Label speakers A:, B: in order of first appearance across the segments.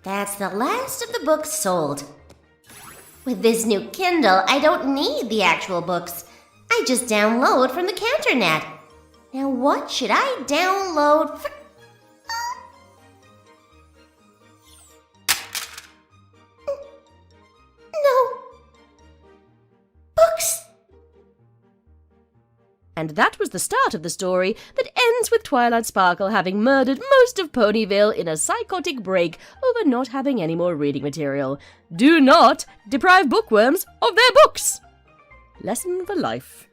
A: That's the last of the books sold. With this new Kindle, I don't need the actual books. I just download from the Canternet. Now what should I download for... No. Books.
B: And that was the start of the story that ends with Twilight Sparkle having murdered most of Ponyville in a psychotic break over not having any more reading material. Do not deprive bookworms of their books! Lesson for life.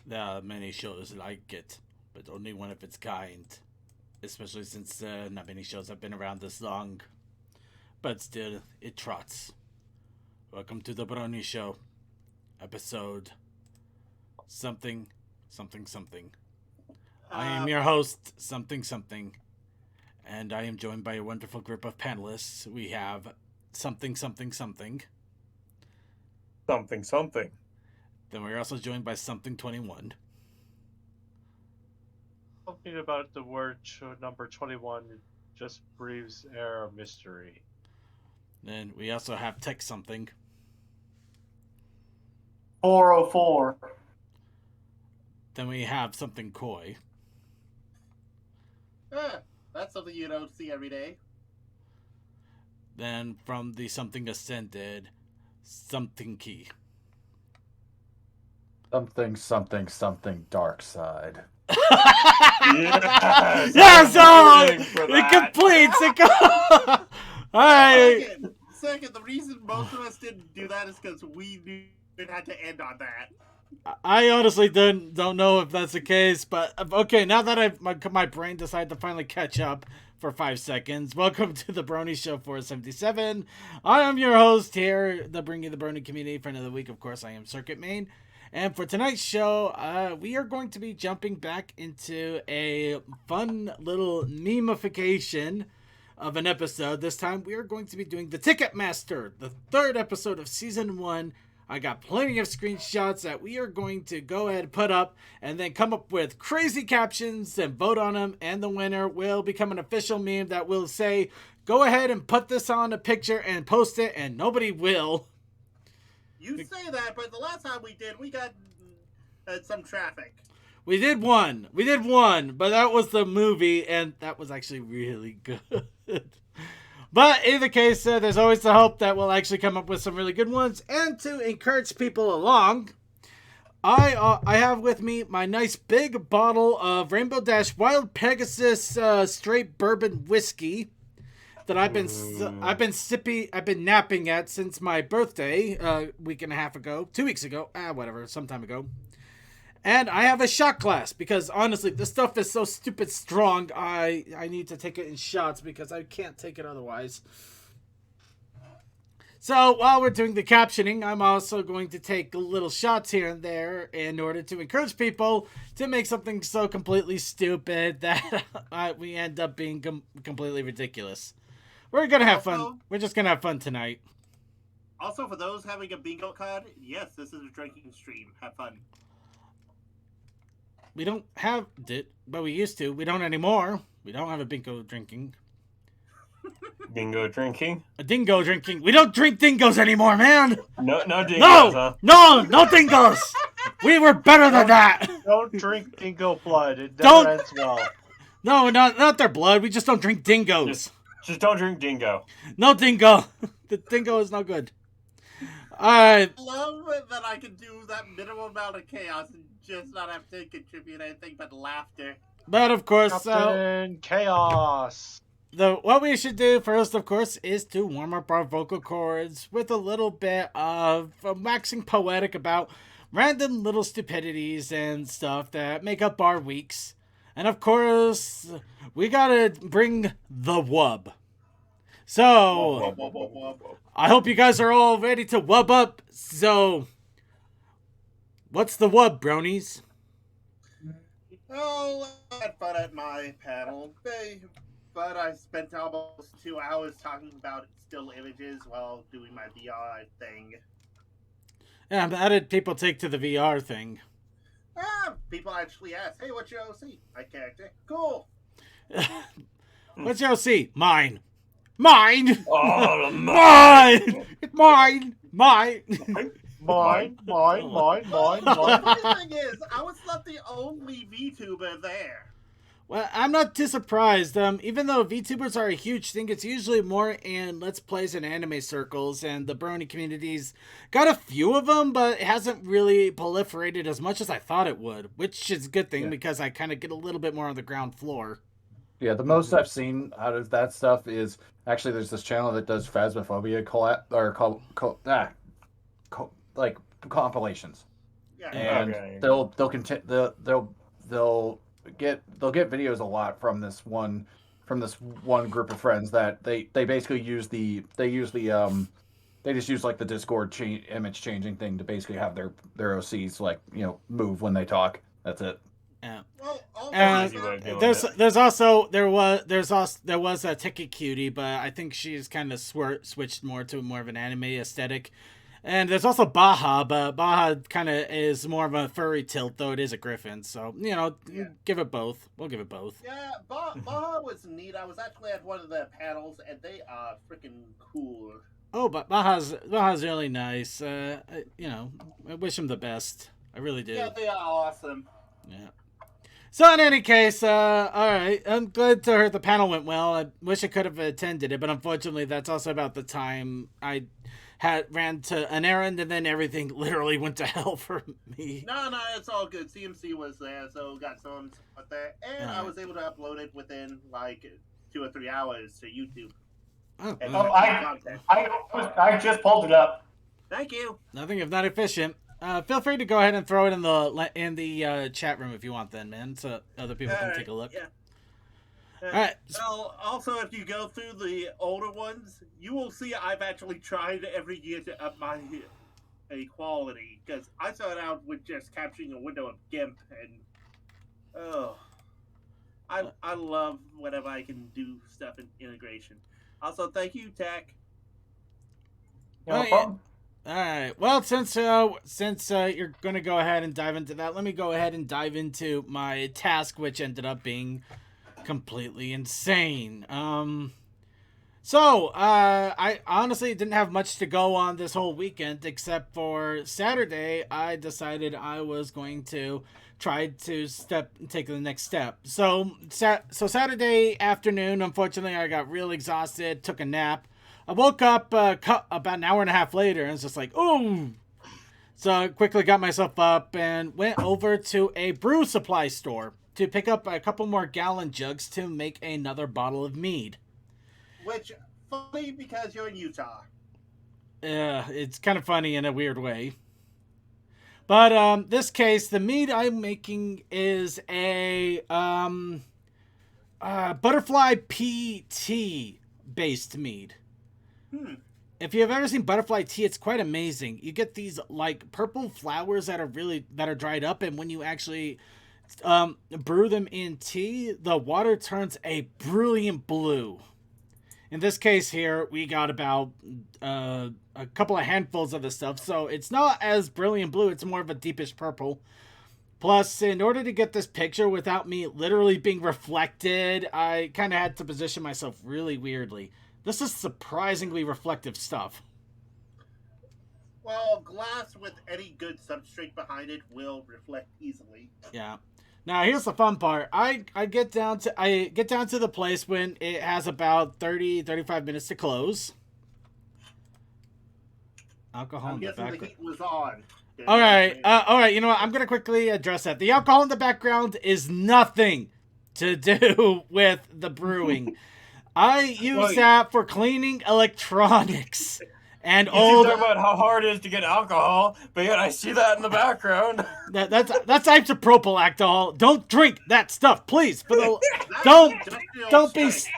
C: There are many shows like it, but only one of its kind. Especially since not many shows have been around this long. But still, it trots. Welcome to the Brony Show. Episode... Something, something, something. I am your host, Something Something. And I am joined by a wonderful group of panelists. We have Something, Something, Something.
D: Something, something.
C: Then we're also joined by Something 21.
D: Something about the word number 21 just breathes air of mystery.
C: Then we also have Tech Something.
E: 404.
C: Then we have Something Coy.
F: That's something you don't see every day.
C: Then from the Something Ascended, Something Key.
E: Something, something, something dark side.
D: Yes!
C: Yeah, so
D: For
C: it
D: that.
C: completes it. Alright.
F: Second, the reason most of us didn't do that is because we knew it had to end on that.
C: I honestly don't know if that's the case, but okay, now that my brain decided to finally catch up for 5 seconds, welcome to the Brony Show 477. I am your host here, the Bringing the Brony Community Friend of the Week. Of course, I am Circuit Main. And for tonight's show, we are going to be jumping back into a fun little memification of an episode. This time, we are going to be doing the Ticketmaster, the 3rd episode of Season 1. I got plenty of screenshots that we are going to go ahead and put up and then come up with crazy captions and vote on them. And the winner will become an official meme that will say, go ahead and put this on a picture and post it, and nobody will.
F: You say that, but the last time we did, we got some traffic.
C: We did one, but that was the movie, and that was actually really good. But in the case, there's always the hope that we'll actually come up with some really good ones. And to encourage people along, I have with me my nice big bottle of Rainbow Dash Wild Pegasus straight bourbon whiskey that I've been napping at since my birthday, week and a half ago, 2 weeks ago, some time ago. And I have a shot glass because honestly, this stuff is so stupid strong. I need to take it in shots because I can't take it otherwise. So while we're doing the captioning, I'm also going to take little shots here and there in order to encourage people to make something so completely stupid that we end up being completely ridiculous. We're gonna have fun. We're just gonna have fun tonight.
F: Also, for those having a bingo card, yes, this is a drinking stream. Have fun.
C: We don't have it, but we used to. We don't anymore. We don't have a bingo drinking.
D: Dingo drinking?
C: A dingo drinking. We don't drink dingoes anymore, man!
D: No dingoes,
C: No!
D: huh?
C: No dingoes! We were better than that!
D: Don't drink dingo blood. It
C: Don't-
D: never ends well.
C: No, not their blood. We just don't drink dingoes.
D: Just don't drink dingo.
C: No dingo. The dingo is no good. Alright.
F: I love that I can do that minimum amount of chaos and just not have to contribute anything but laughter.
C: But of course,
D: Captain Chaos.
C: what we should do first, of course, is to warm up our vocal cords with a little bit of waxing poetic about random little stupidities and stuff that make up our weeks. And of course, we gotta bring the wub. So, I hope you guys are all ready to wub up. So, what's the wub, bronies?
F: Oh, I had fun at my panel, but I spent almost 2 hours talking about still images while doing my VR thing.
C: Yeah, how did people take to the VR thing?
F: People actually ask, hey, what's your OC? My character. Cool.
C: What's your OC? Mine. Mine!
E: Oh,
C: Mine! Mine! Mine!
E: Mine.
F: The funny thing is, I was not the only VTuber there.
C: Well, I'm not too surprised. Even though VTubers are a huge thing, it's usually more in Let's Plays and anime circles, and the Brony community's got a few of them, but it hasn't really proliferated as much as I thought it would, which is a good thing because I kind of get a little bit more on the ground floor.
E: Yeah, the most I've seen out of that stuff is actually there's this channel that does Phasmophobia like compilations,
F: Yeah.
E: and they'll get videos a lot from this one group of friends that they basically use they just use like the Discord image changing thing to basically have their OCs like move when they talk. That's it.
C: Yeah.
F: Well,
C: There was a Ticket Cutie, but I think she's kind of switched more to more of an anime aesthetic. And there's also Baja, but Baja kind of is more of a furry tilt, though it is a griffin. So, give it both. We'll give it both.
F: Yeah, Baja was neat. I was actually at one of the panels, and they are freaking cool.
C: Oh, but Baja's really nice. I wish him the best. I really do.
F: Yeah, they are awesome.
C: Yeah. So in any case, all right. I'm glad to hear the panel went well. I wish I could have attended it, but unfortunately, that's also about the time I ran to an errand, and then everything literally went to hell for me.
F: No, it's all good. CMC was there, so got some with that, and I was able to upload it within like 2 or 3 hours to YouTube.
C: Oh,
E: I just pulled it up.
F: Thank you.
C: Nothing if not efficient. Feel free to go ahead and throw it in the chat room if you want, then, man, so other people can take a look.
F: Yeah.
C: All right.
F: Well, also, if you go through the older ones, you will see I've actually tried every year to up my quality, because I started out with just capturing a window of GIMP, and I love whenever I can do stuff in integration. Also, thank you, Tech.
E: No problem.
C: All right. Well, since you're going to go ahead and dive into that, let me go ahead and dive into my task, which ended up being completely insane. So I honestly didn't have much to go on this whole weekend, except for Saturday. I decided I was going to try to take the next step. So Saturday afternoon, unfortunately, I got real exhausted, took a nap. I woke up about an hour and a half later, and it's just like, ooh. So I quickly got myself up and went over to a brew supply store to pick up a couple more gallon jugs to make another bottle of mead.
F: Which, funny because you're in Utah.
C: Yeah, it's kind of funny in a weird way. But this case, the mead I'm making is a butterfly pea tea based mead. If you've ever seen butterfly tea, it's quite amazing. You get these like purple flowers that are dried up, and when you actually brew them in tea, the water turns a brilliant blue. In this case here, we got about a couple of handfuls of this stuff, so it's not as brilliant blue, it's more of a deepish purple. Plus, in order to get this picture without me literally being reflected, I kind of had to position myself really weirdly. This is surprisingly reflective stuff.
F: Well, glass with any good substrate behind it will reflect easily.
C: Yeah. Now here's the fun part. I get down to the place when it has about 35 minutes to close. Alcohol
F: I'm
C: in the
F: guessing
C: background.
F: the heat was on.
C: All right. You know what? I'm gonna quickly address that. The alcohol in the background is nothing to do with the brewing. I use that for cleaning electronics. And
G: You two
C: old.
G: talk about how hard it is to get alcohol, but yet I see that in the background.
C: That's isopropyl alcohol. Don't drink that stuff, please. For the
F: That's
C: don't
F: industrial strength.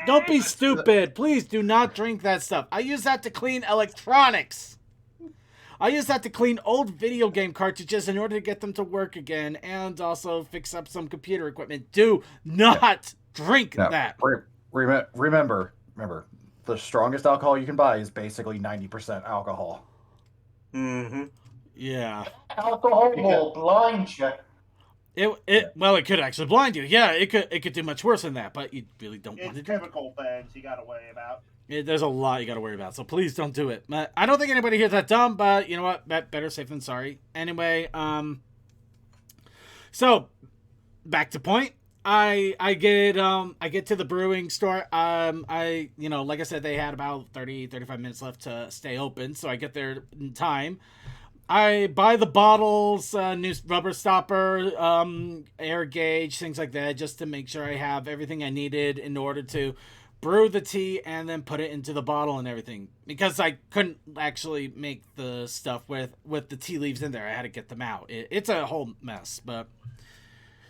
C: don't be stupid. Please do not drink that stuff. I use that to clean electronics. I use that to clean old video game cartridges in order to get them to work again, and also fix up some computer equipment. Do not drink that.
E: Remember, the strongest alcohol you can buy is basically 90% alcohol.
G: Mm-hmm.
C: Yeah.
E: Alcohol will blind you.
C: It could actually blind you. Yeah, it could do much worse than that, but you really don't want to
F: It's
C: drink.
F: chemical things you gotta worry about.
C: There's a lot you got to worry about, so please don't do it. I don't think anybody here's that dumb, but you know what? Better safe than sorry. Anyway, so back to point. I get to the brewing store. Like I said, they had about 35 minutes left to stay open, so I get there in time. I buy the bottles, new rubber stopper, air gauge, things like that, just to make sure I have everything I needed in order to brew the tea and then put it into the bottle and everything, because I couldn't actually make the stuff with the tea leaves in there. I had to get them out. It's a whole mess, but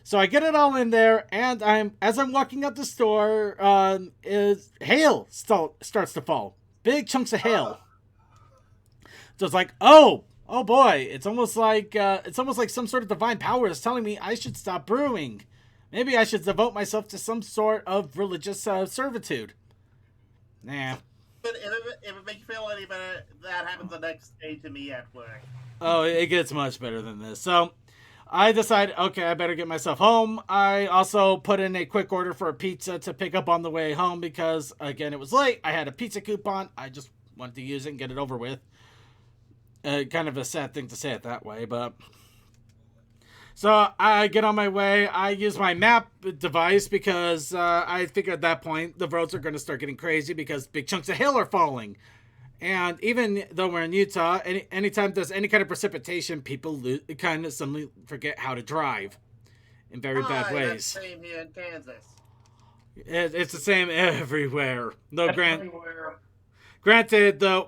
C: so I get it all in there, and as I'm walking out the store, hail starts to fall, big chunks of hail. So it's like, oh boy, it's almost like some sort of divine power is telling me I should stop brewing. Maybe I should devote myself to some sort of religious servitude. Nah.
F: But if it makes you feel any better, that happens the next day to me at work.
C: Oh, it gets much better than this. So I decide, okay, I better get myself home. I also put in a quick order for a pizza to pick up on the way home because, again, it was late. I had a pizza coupon. I just wanted to use it and get it over with. Kind of a sad thing to say it that way, but... So I get on my way. I use my map device because I figure at that point the roads are going to start getting crazy because big chunks of hail are falling. And even though we're in Utah, anytime there's any kind of precipitation, people kind of suddenly forget how to drive in very bad ways.
F: That's the same here in Kansas.
C: It's the same everywhere. Though granted, the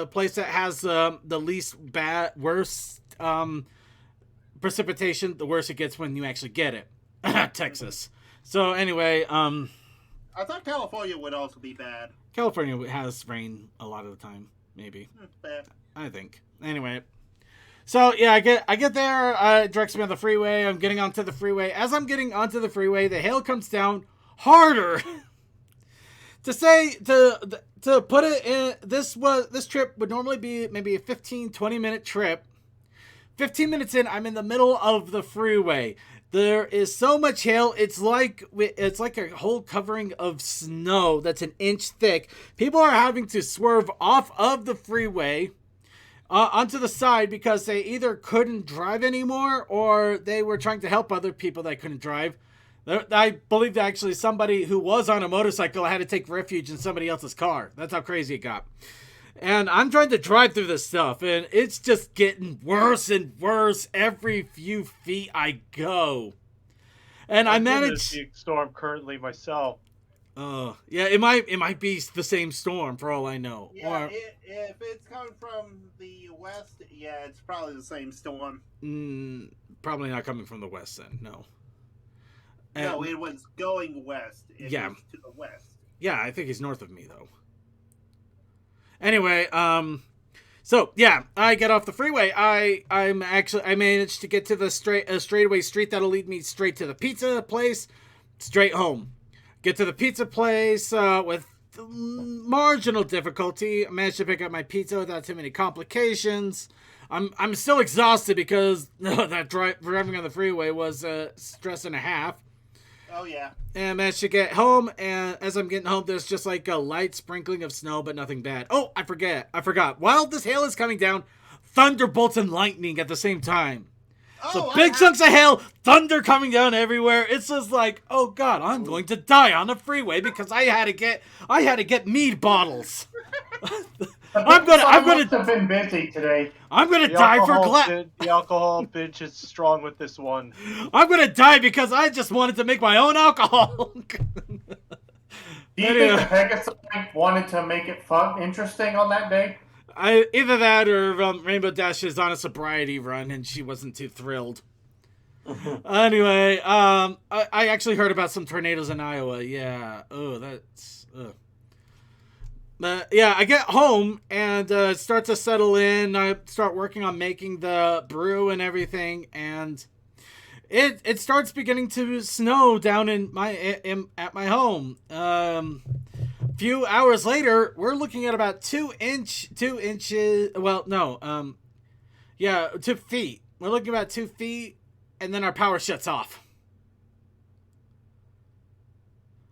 C: place that has the least worst precipitation, the worse it gets when you actually get it. Texas. So anyway,
F: I thought California would also be bad.
C: California has rain a lot of the time, maybe.
F: Bad.
C: I think. Anyway. So yeah, I get there, it directs me on the freeway. I'm getting onto the freeway. As I'm getting onto the freeway, the hail comes down harder. To put it in, this trip would normally be maybe a 15-20 minute trip. 15 minutes in, I'm in the middle of the freeway. There is so much hail. It's like a whole covering of snow that's an inch thick. People are having to swerve off of the freeway onto the side because they either couldn't drive anymore or they were trying to help other people that couldn't drive. I believe that actually somebody who was on a motorcycle had to take refuge in somebody else's car. That's how crazy it got. And I'm trying to drive through this stuff, and it's just getting worse and worse every few feet I go. And I managed...
D: the storm currently myself.
C: Yeah, it might be the same storm for all I know.
F: Yeah, if it's coming from the west, yeah, it's probably the same storm.
C: Probably not coming from the west then, no.
F: No, it was going west. It
C: Yeah.
F: was to the west.
C: Yeah, I think he's north of me, though. Anyway, so yeah, I get off the freeway. I managed to get to the straightaway street that'll lead me straight to the pizza place, straight home. Get to the pizza place with marginal difficulty. I managed to pick up my pizza without too many complications. I'm still exhausted because that driving on the freeway was stress and a half.
F: Oh yeah.
C: And I managed to get home, and as I'm getting home, there's just like a light sprinkling of snow, but nothing bad. Oh, I forgot. While this hail is coming down, thunderbolts and lightning at the same time. So big chunks of hail, thunder coming down everywhere. It's just like, oh god, I'm going to die on the freeway because I had to get mead bottles. I'm gonna
H: have been busy today.
C: I'm gonna die for
D: The alcohol bitch is strong with this one.
C: I'm gonna die because I just wanted to make my own alcohol.
H: Do you think the Pegasus wanted to make it fun, interesting on that day?
C: Either that or Rainbow Dash is on a sobriety run and she wasn't too thrilled. Anyway, I actually heard about some tornadoes in Iowa. Yeah. Oh, that's. But yeah, I get home and start to settle in. I start working on making the brew and everything, and it starts beginning to snow down at my home. Few hours later, we're looking at about 2 inches. Well, no, 2 feet. We're looking about 2 feet, and then our power shuts off.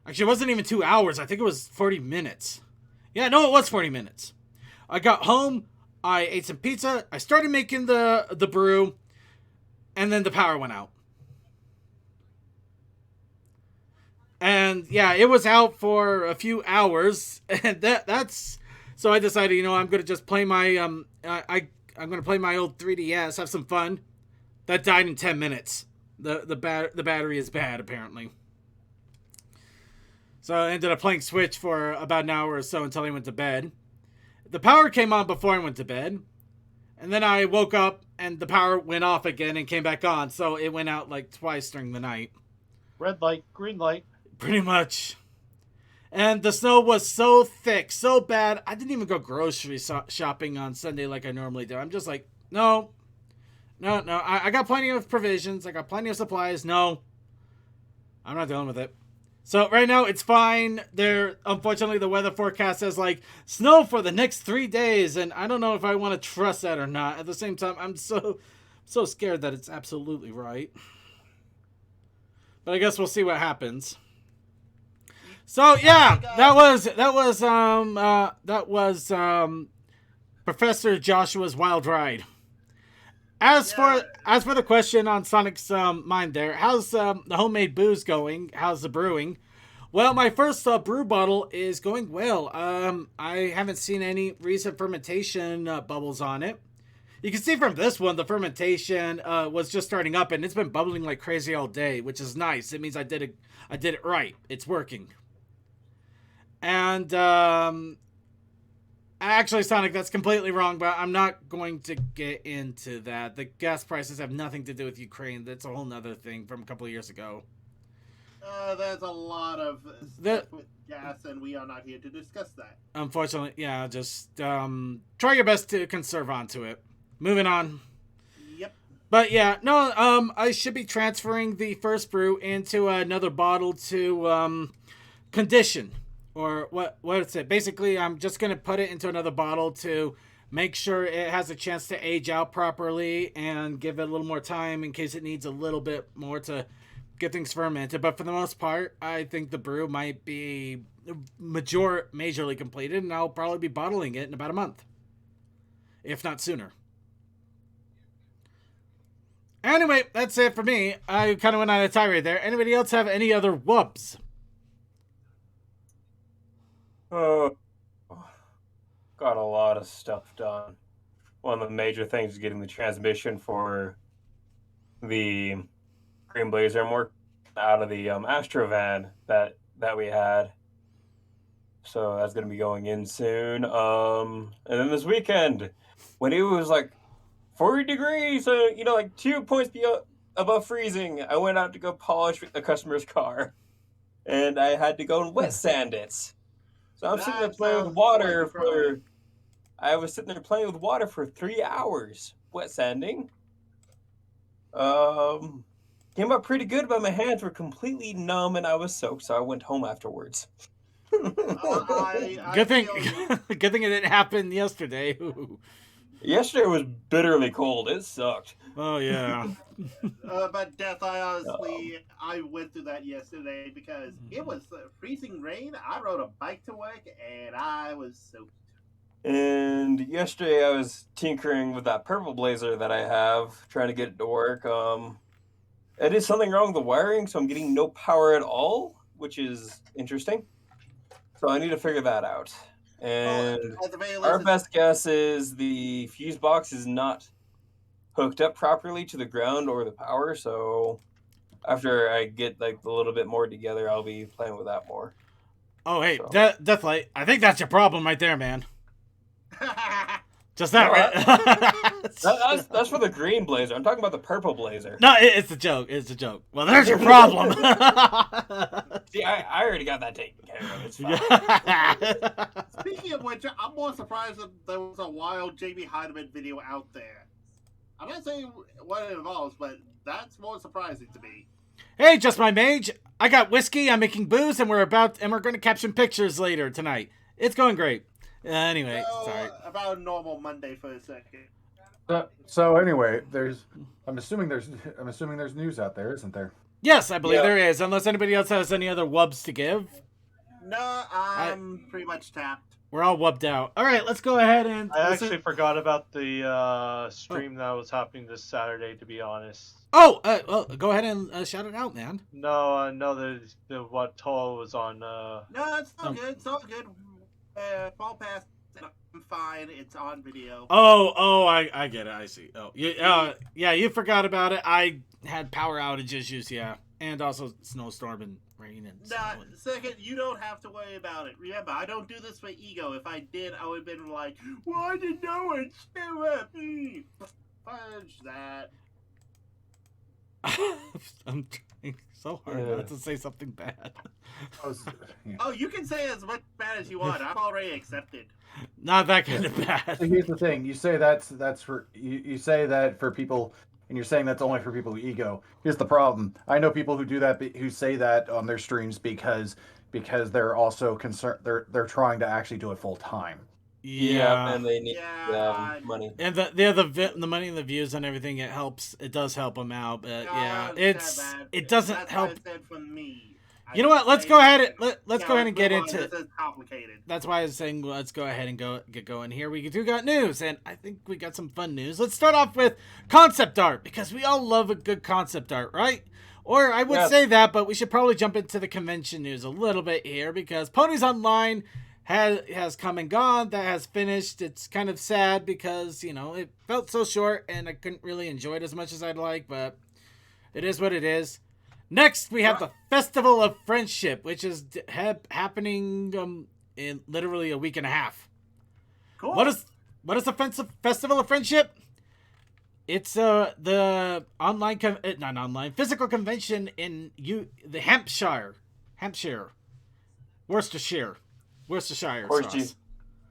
C: Actually, it wasn't even 2 hours. I think it was 40 minutes. Yeah, no, it was 40 minutes. I got home, I ate some pizza, I started making the brew, and then the power went out. And yeah, it was out for a few hours, and that's so I decided, I'm gonna just play my I'm gonna play my old 3DS, have some fun. That died in 10 minutes. The battery is bad apparently. So I ended up playing Switch for about an hour or so until I went to bed. The power came on before I went to bed. And then I woke up and the power went off again and came back on. So it went out like twice during the night.
D: Red light, green light.
C: Pretty much. And the snow was so thick, so bad. I didn't even go grocery shopping on Sunday like I normally do. I'm just like, no. I got plenty of provisions. I got plenty of supplies. No. I'm not dealing with it. So right now it's fine. Unfortunately, the weather forecast says like snow for the next 3 days, and I don't know if I want to trust that or not. At the same time, I'm so scared that it's absolutely right. But I guess we'll see what happens. So yeah, that was Professor Joshua's Wild Ride. As for the question on Sonic's mind there, how's the homemade booze going? How's the brewing? Well, my first brew bottle is going well. I haven't seen any recent fermentation bubbles on it. You can see from this one, the fermentation was just starting up, and it's been bubbling like crazy all day, which is nice. It means I did it right. It's working. And actually, Sonic, that's completely wrong, but I'm not going to get into that. The gas prices have nothing to do with Ukraine. That's a whole nother thing from a couple of years ago.
F: There's a lot of stuff with gas, and we are not here to discuss that.
C: Unfortunately, yeah, just try your best to conserve onto it. Moving on.
F: Yep.
C: But yeah, no, I should be transferring the first brew into another bottle to condition. Or what is it? Basically, I'm just going to put it into another bottle to make sure it has a chance to age out properly and give it a little more time in case it needs a little bit more to get things fermented. But for the most part, I think the brew might be majorly completed, and I'll probably be bottling it in about a month, if not sooner. Anyway, that's it for me. I kind of went on a tirade there. Anybody else have any other whoops?
G: Got a lot of stuff done. One of the major things is getting the transmission for the Green Blazer more out of the Astrovan that we had. So that's going to be going in soon. And then this weekend, when it was like 40 degrees, like 2 points above freezing, I went out to go polish a customer's car. And I had to go and wet sand it. So I'm sitting there playing with water I was sitting there playing with water for 3 hours, wet sanding. Came out pretty good, but my hands were completely numb and I was soaked, so I went home afterwards.
C: Good thing it didn't happen yesterday.
G: Yesterday was bitterly cold. It sucked.
C: Oh yeah.
F: But Death, I went through that yesterday because it was freezing rain. I rode a bike to work and I was soaked.
G: And yesterday I was tinkering with that purple blazer that I have, trying to get it to work. I did something wrong with the wiring, so I'm getting no power at all, which is interesting. So I need to figure that out. And our best guess is the fuse box is not hooked up properly to the ground or the power, so after I get like a little bit more together, I'll be playing with that more.
C: Oh, hey, so. Deathlight, I think that's your problem right there, man. Just that,
G: No,
C: right?
G: that's for the green blazer. I'm talking about the purple blazer.
C: No, it's a joke. It's a joke. Well, there's your problem.
G: See, I already got that taken care of. It's fine.
C: Yeah.
F: Speaking of which, I'm more surprised that there was a wild Jamie Heineman video out there. I'm not saying what it involves, but that's more surprising to me.
C: Hey, just my mage. I got whiskey. I'm making booze, and we're going to caption pictures later tonight. It's going great. Anyway,
F: So,
C: sorry.
F: about a normal Monday for a second.
E: So anyway, I'm assuming there's news out there, isn't there?
C: Yes, I believe
G: Yeah.
C: there is. Unless anybody else has any other wubs to give,
F: No, I'm pretty much tapped.
C: we're all wubbed out. All right, let's go ahead and.
D: I
C: listen-
D: actually forgot about the stream that was happening this Saturday, to be honest.
C: Oh, well, go ahead and shout it out, man.
D: No, the what Toll was on.
F: No, it's all good. It's all good. Fall past. I'm fine. It's on video.
C: Oh, I get it. I see. Oh, yeah, you forgot about it. I had power outage issues, yeah, and also snowstorm and rain and.
F: Nah,
C: snow and-
F: second, you don't have to worry about it. Remember, I don't do this for ego. If I did, I would have been like, why did no one show up? Fudge that.
C: I'm trying so hard not to say something bad.
E: Yeah.
F: Oh, you can say as much bad as you want. I'm already accepted.
C: Not that kind of
E: So
C: bad.
E: here's the thing: you say that's for you say that for people, and you're saying that's only for people with ego. Here's the problem: I know people who do that, who say that on their streams because they're also concerned. They're trying to actually do it full time.
C: Yeah.
G: and they need
F: Yeah,
G: money.
C: And the money and the views and everything, it helps. It does help them out, but
F: No,
C: yeah,
F: I
C: it's
F: understand that.
C: it doesn't
F: That's
C: help.
F: Why I said from me.
C: You know what? Let's go ahead and let's go ahead and get into.
F: This is complicated.
C: That's why I was saying let's go ahead and get going here. We do got news, and I think we got some fun news. Let's start off with concept art, because we all love a good concept art, right? Or I would
G: Yes.
C: say that, but we should probably jump into the convention news a little bit here, because Ponies Online has come and gone. That has finished. It's kind of sad because, you know, it felt so short and I couldn't really enjoy it as much as I'd like, but it is what it is. Next, we have the Festival of Friendship, which is happening in literally a week and a half.
F: Cool.
C: What is the Festival of Friendship? It's the physical convention in the Hampshire, Worcestershire sauce.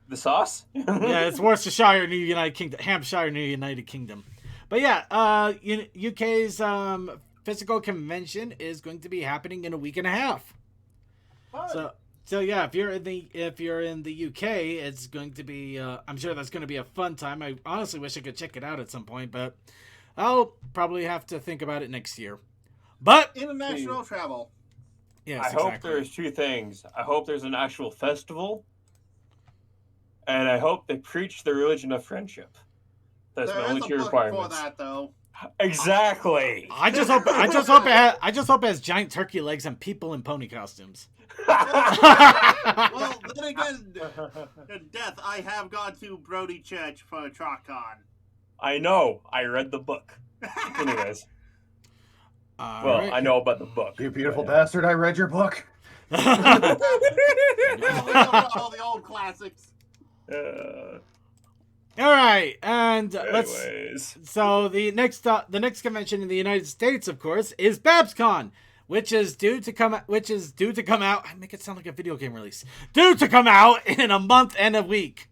G: The sauce?
C: Yeah, it's Worcestershire, New United Kingdom, Hampshire, New United Kingdom. But yeah, UK's physical convention is going to be happening in a week and a half. So yeah, if you're in the UK, it's going to be. I'm sure that's going to be a fun time. I honestly wish I could check it out at some point, but I'll probably have to think about it next year. But
F: International travel.
C: yes,
G: I hope
C: exactly.
G: there's two things. I hope there's an actual festival, and I hope they preach the religion of friendship. That's
F: There
G: my
F: is
G: only
F: a
G: two
F: book
G: requirements.
F: for that, though.
G: Exactly.
C: I just hope it has giant turkey legs and people in pony costumes.
F: Well, then again, Death, I have gone to Brody Church for a TrotCon.
G: I know. I read the book. Anyways,
C: All
G: well,
C: right.
G: I know about the book.
E: You beautiful bastard! I read your book.
F: Well, we know all the old classics.
C: All right, and let's.
G: Anyways,
C: So the next convention in the United States, of course, is BabsCon, which is due to come out. I make it sound like a video game release. Due to come out in a month and a week.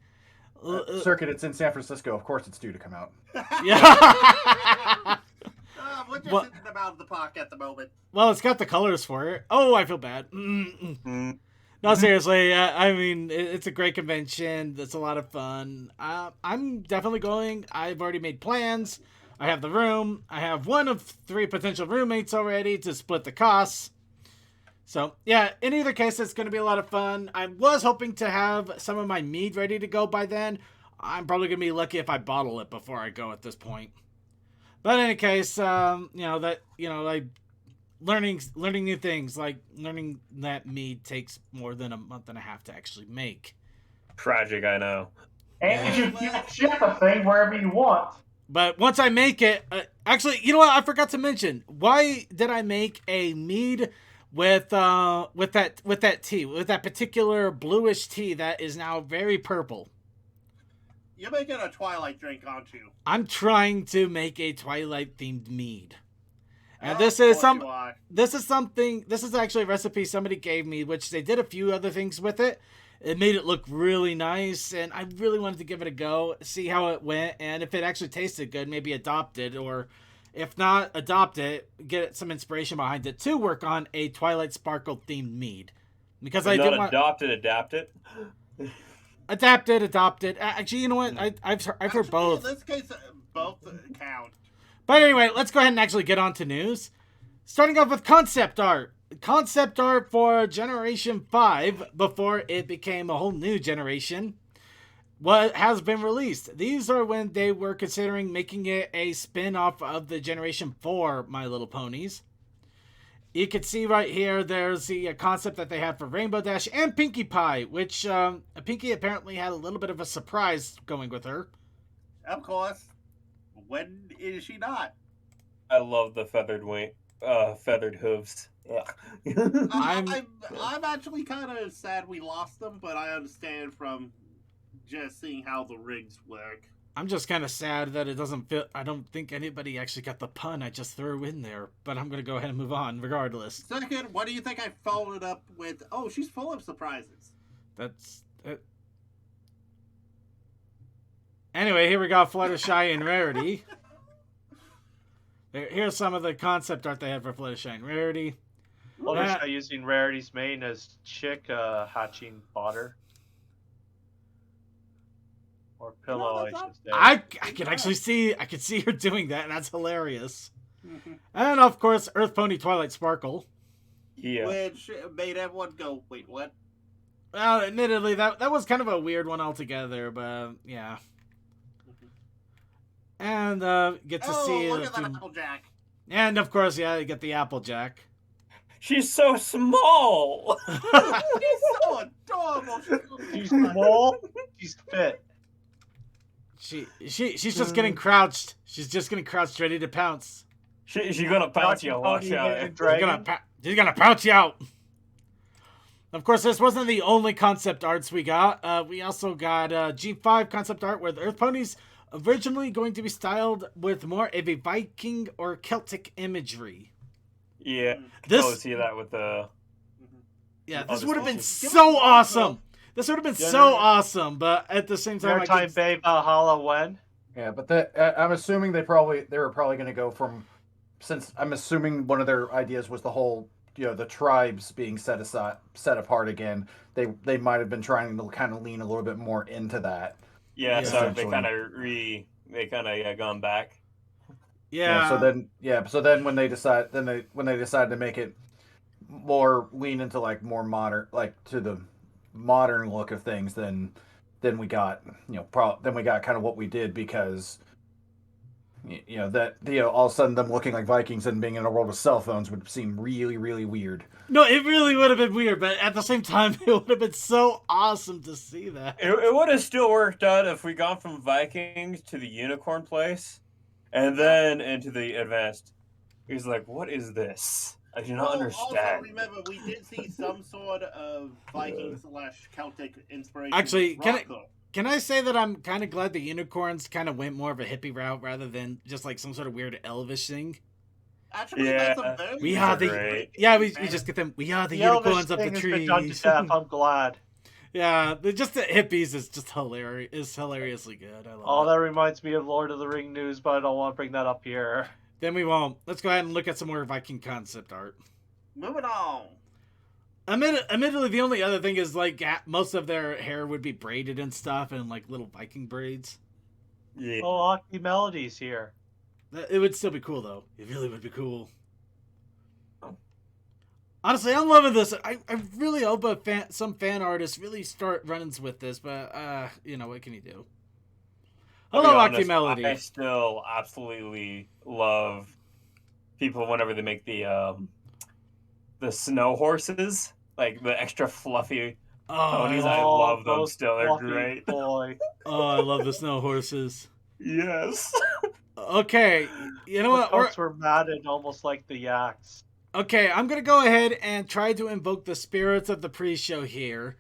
E: Circuit. It's in San Francisco. Of course, it's due to come out.
C: Yeah.
F: We're just
C: Well-
F: sitting about the park at the moment.
C: Well, it's got the colors for it. Oh, I feel bad. No, seriously. I mean, it's a great convention. It's a lot of fun. I'm definitely going. I've already made plans. I have the room. I have one of 3 potential roommates already to split the costs. So, yeah, in either case, it's going to be a lot of fun. I was hoping to have some of my mead ready to go by then. I'm probably going to be lucky if I bottle it before I go at this point. But in any case, like learning new things, like learning that mead takes more than a month and a half to actually make.
G: tragic. I know.
H: And you can ship a thing wherever you want.
C: But once I make it, actually, you know what? I forgot to mention. Why did I make a mead with that tea, with that particular bluish tea that is now very purple?
F: You're making a Twilight drink, aren't you?
C: I'm trying to make a Twilight-themed mead. And
F: Oh,
C: this
F: of
C: is
F: course you are.
C: this is actually a recipe somebody gave me, which they did a few other things with it. It made it look really nice, and I really wanted to give it a go, see how it went, and if it actually tasted good, maybe adopt it, or if not, adopt it, get some inspiration behind it to work on a Twilight Sparkle themed mead. Because I did want
G: adopt it, adapt it.
C: adopt it. Actually, you know what? I've heard
F: Actually,
C: both.
F: In this case, both count.
C: But anyway, let's go ahead and actually get on to news. Starting off with concept art. Concept art for Generation 5, before it became a whole new generation, what has been released. These are when they were considering making it a spin-off of the Generation 4 My Little Ponies. You can see right here, there's the concept that they had for Rainbow Dash and Pinkie Pie, which Pinkie apparently had a little bit of a surprise going with her.
F: Of course. When is she not?
G: I love the feathered hooves.
C: I'm-
F: I'm actually kind of sad we lost them, but I understand from just seeing how the rigs work.
C: I'm just kind of sad that it doesn't fit. I don't think anybody actually got the pun I just threw in there, but I'm going to go ahead and move on regardless.
F: Second, what do you think I followed up with? Oh, she's full of surprises.
C: That's it. Anyway, here we got Fluttershy and Rarity. Here's some of the concept art they had for Fluttershy and Rarity.
D: Fluttershy using Rarity's mane as chick hatching fodder. Or pillow, I should say.
C: I can actually see, I can see her doing that, and that's hilarious. And of course, Earth Pony Twilight Sparkle.
G: Yeah.
F: Which made everyone go, wait, what?
C: Well, admittedly, that was kind of a weird one altogether, but yeah. And get to see
F: Look at that Applejack.
C: And of course, yeah, you get the Applejack.
G: She's so small.
F: She's so adorable.
D: She's small. She's fit.
C: She's just getting crouched. She's just getting crouched, ready to pounce.
G: She's gonna pounce you. Watch out.
C: She's gonna pounce you out. Of course, this wasn't the only concept arts we got. We also got G5 concept art where the Earth Ponies originally going to be styled with more of a Viking or Celtic imagery.
G: Yeah.
C: This
G: See that with the.
C: Yeah,
G: Oh,
C: this would have been
F: Give
C: so
F: us a
C: awesome. This would have been
D: Yeah,
C: so
D: yeah.
C: awesome, but at the same time,
D: Maritime Bay Valhalla when?
E: Yeah, but I'm assuming they were probably going to go from, since I'm assuming one of their ideas was the whole, the tribes being set apart again. They might have been trying to kind of lean a little bit more into that.
G: Yeah,
C: Yeah.
G: so they
E: Essentially.
G: kind of gone back.
C: yeah.
E: So then when they decided to make it more lean into like more modern, like to the modern look of things, then we got then we got kind of what we did, because all of a sudden them looking like Vikings and being in a world of cell phones would seem really, really weird.
C: No, it really would have been weird, but at the same time, it would have been so awesome to see that.
G: It would have still worked out if we gone from Vikings to the unicorn place, and then into the advanced. He's like, "What is this? I do not understand."
F: Also, remember, we did see some sort of Viking/Celtic inspiration.
C: Actually,
F: Rocco.
C: Can I say that I'm kind of glad the unicorns kind of went more of a hippie route rather than just like some sort of weird elvish thing?
F: Actually,
G: Yeah,
F: that's a very
C: We are the
G: great.
C: we just get them. We are the
D: Elvis
C: unicorns of the
D: thing has been done to
C: trees.
D: death, I'm glad.
C: Yeah, just the hippies is just hilarious. Is hilariously good. I love
D: Oh,
C: it.
D: that reminds me of Lord of the Ring news, but I don't want to bring that up here.
C: Then we won't. Let's go ahead and look at some more Viking concept art.
F: Moving on.
C: Admittedly, the only other thing is like most of their hair would be braided and stuff, and like little Viking braids.
G: Yeah.
D: Oh, Hockey Melody's here.
C: It would still be cool though. It really would be cool. Honestly, I'm loving this. I really hope some fan artists really start runnings with this, but what can you do?
G: I'll be
C: Hello, Aki
G: honest,
C: Melody.
G: I still absolutely love people whenever they make the snow horses, like the extra fluffy ponies. I love them
D: those
G: still. They're
D: fluffy
G: great.
D: Boy.
C: Oh, I love the snow horses.
G: Yes.
C: Okay, you know
D: The
C: what?
D: coats were matted almost like the yaks.
C: Okay, I'm gonna go ahead and try to invoke the spirits of the pre-show here.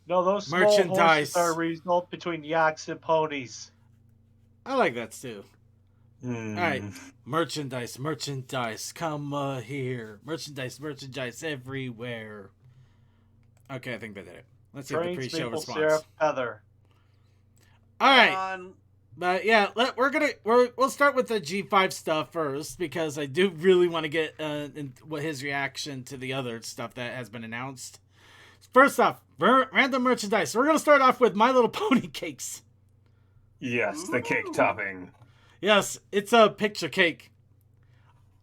D: No, those small
C: Merchandise.
D: horses are a result between yaks and ponies.
C: I like that too.
G: Hmm.
C: All right, merchandise, come here. Merchandise everywhere. Okay, I think they did it. Let's see the
D: Trains,
C: pre-show
D: maple
C: response.
D: syrup, heather.
C: All right, but yeah, we'll start with the G5 stuff first because I do really want to get what his reaction to the other stuff that has been announced. First off, random merchandise. We're gonna start off with My Little Pony cakes.
G: Yes, the cake topping.
C: Yes, it's a picture cake.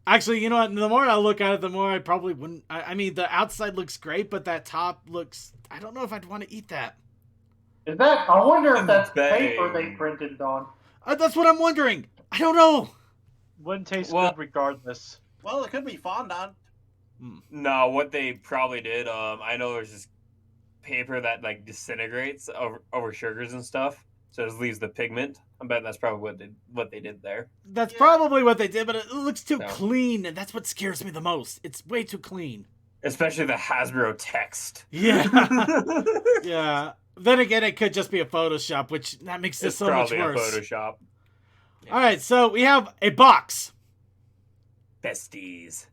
C: Actually, you know what? The more I look at it, the more I probably wouldn't. I mean, the outside looks great, but that top looks. I don't know if I'd want to eat that.
H: Is that? I wonder if that's
G: Bang.
H: paper they printed on.
C: That's what I'm wondering. I don't know.
D: Wouldn't taste
G: Well-
D: good regardless.
F: Well, it could be fondant.
G: No, what they probably did, I know there's this paper that like disintegrates over sugars and stuff, so it just leaves the pigment. I bet that's probably what they did there.
C: That's
F: Yeah.
C: probably what they did, but it looks too
G: No.
C: clean, and that's what scares me the most. It's way too clean.
G: Especially the Hasbro text.
C: Yeah. Yeah. Then again, it could just be a Photoshop, which that makes this
G: It's
C: so much
G: probably a
C: worse.
G: Photoshop.
C: All right, so we have a box.
G: Besties.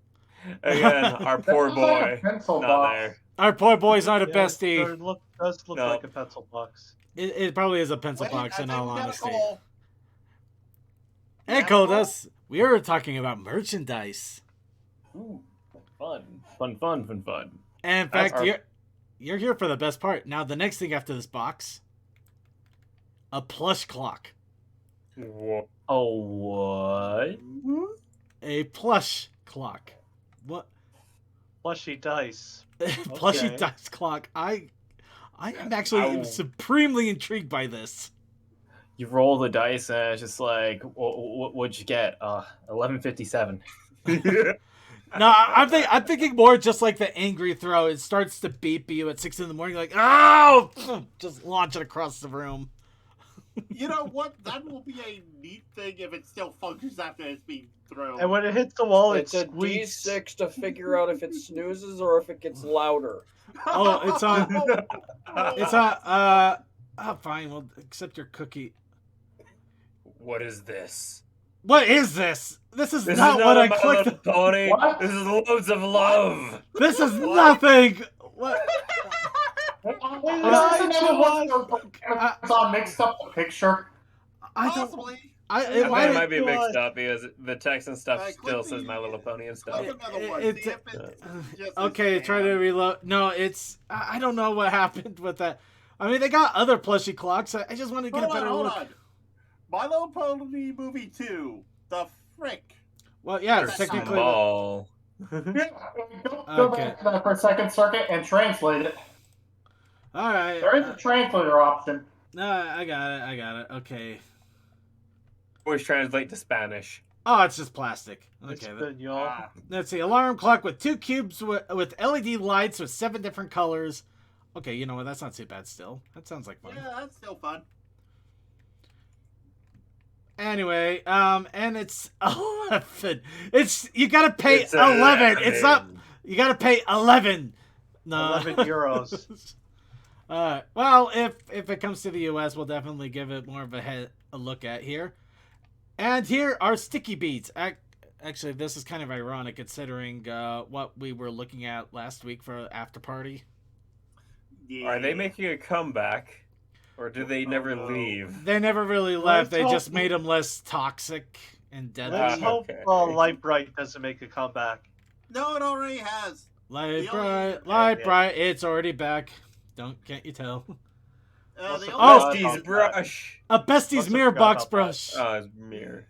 G: Again, our poor
H: That's like a
G: boy.
H: pencil
G: Not
H: box.
G: there.
C: Our poor boy's not a
D: Yeah,
C: bestie.
D: It does look
G: No.
D: like a pencil box.
C: It probably is a pencil
F: Wait,
C: box,
F: I
C: in
F: think
C: all
F: we got a
C: honesty.
F: call.
C: Hey,
F: Yeah,
C: Kodas, we were talking about merchandise.
G: Ooh, fun.
C: And in fact,
G: Our-
C: you're here for the best part. Now, the next thing after this box, a plush clock.
G: Oh, what?
C: A plush clock. What?
D: Plushy dice.
C: Plushy
D: Okay.
C: dice clock. I am actually
G: Ow.
C: supremely intrigued by this.
I: You roll the dice and it's just like, what'd you get? 1157.
C: No, I'm thinking more just like the angry throw. It starts to beep you at 6 a.m. You're like, oh, just launch it across the room.
F: You know what? That will be a neat thing if it still functions after it's being thrown.
D: And when it hits the wall,
J: It's a
D: it squeaks.
J: D6 to figure out if it snoozes or if it gets louder.
C: Oh, it's on. It's on. Oh, fine. We'll accept your cookie.
G: What is this?
C: What is this? This is
G: This
C: not
G: is
C: what I
G: My
C: clicked.
G: Little Pony.
H: What?
G: This is loads of love.
C: This is nothing. What?
H: Is this another one where Amazon mixed up the picture?
C: I don't.
F: Possibly.
C: I
G: I
C: it
G: think it
C: might.
G: might be mixed up because the text and stuff
F: Click
G: still
F: the-
G: says My Little Pony and stuff.
F: Click another one.
C: It's-
F: See if it's just
C: Okay,
F: as
C: try to reload. No, it's. I don't know what happened with that. I mean, they got other plushie clocks. I just want to get
F: Hold
C: a better
F: on, hold
C: look.
F: on. My Little Pony movie 2. The frick.
C: Well, yeah,
F: That's
C: technically.
G: Small.
H: Go
C: Okay.
H: back to that for a second, Circuit, and translate it.
C: All right.
H: There is a translator option.
C: No, I got it. Okay.
G: Always translate to Spanish.
C: Oh, it's just plastic.
D: It's
C: Okay.
D: good, y'all.
F: Ah,
C: Let's see. Alarm clock with 2 cubes with LED lights with 7 different colors. Okay, you know what? That's not too bad still. That sounds like fun.
F: yeah, that's still fun.
C: Anyway, and it's 11. You gotta pay
G: It's
C: 11. It's not.
G: 11.
C: You gotta pay 11. No.
D: 11 euros.
C: Well, if it comes to the U.S., we'll definitely give it more of a look at here. And here are sticky beads. Actually, this is kind of ironic considering what we were looking at last week for After Party.
F: Yeah.
G: Are they making a comeback, or do they never leave?
C: They never really left. They
D: Let's
C: just
D: hope-
C: made them less toxic and deadly.
D: Let's hope
G: okay.
D: Light Bright doesn't make a comeback.
F: No, it already has.
C: Light
F: The only-
C: bright, bright. It's already back. Can't you tell?
F: The
C: Oh!
F: only-
G: Bestie's brush.
C: A Bestie's
D: Also
C: mirror
D: forgot
C: box
D: about
C: brush.
G: Oh, it's mirror.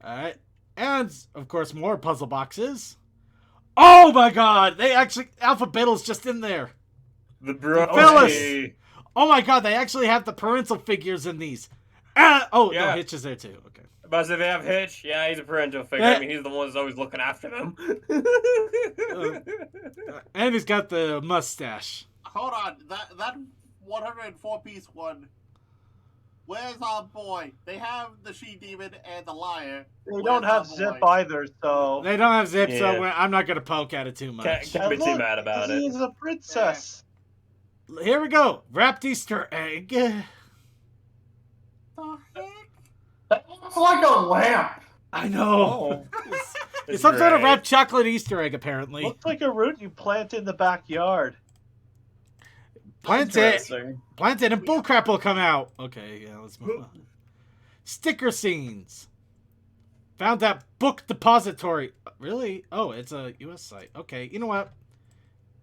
C: All right, and of course more puzzle boxes. Oh my God! They actually Alphabetals just in there.
G: The brush.
C: Phyllis! Oh my God! They actually have the parental figures in these. No,
G: Yeah.
C: Hitch is there too. Okay.
G: But if they have Hitch, yeah, he's a parental figure.
C: Yeah.
G: I mean, he's the one that's always looking after them.
C: And he's got the mustache.
F: Hold on. That 104-piece one. Where's our boy? They have the she-demon and the liar.
D: They don't have Zip either, so...
C: They don't have Zip, so
G: Yeah.
C: I'm not gonna poke at it too much.
G: Can't be too
D: Look,
G: mad about it.
D: He's a princess.
C: Here we go. Wrapped Easter egg.
F: The heck?
H: That looks like a lamp.
C: I know.
J: Oh.
C: It's some sort of
G: great.
C: wrapped chocolate Easter egg, apparently.
D: Looks like a root you plant in the backyard.
C: Plant it.
J: Interesting.
C: Plant it and bullcrap will come out. Okay, yeah, let's move on. Sticker scenes. Found that book depository. Really? Oh, it's a US site. Okay, you know what?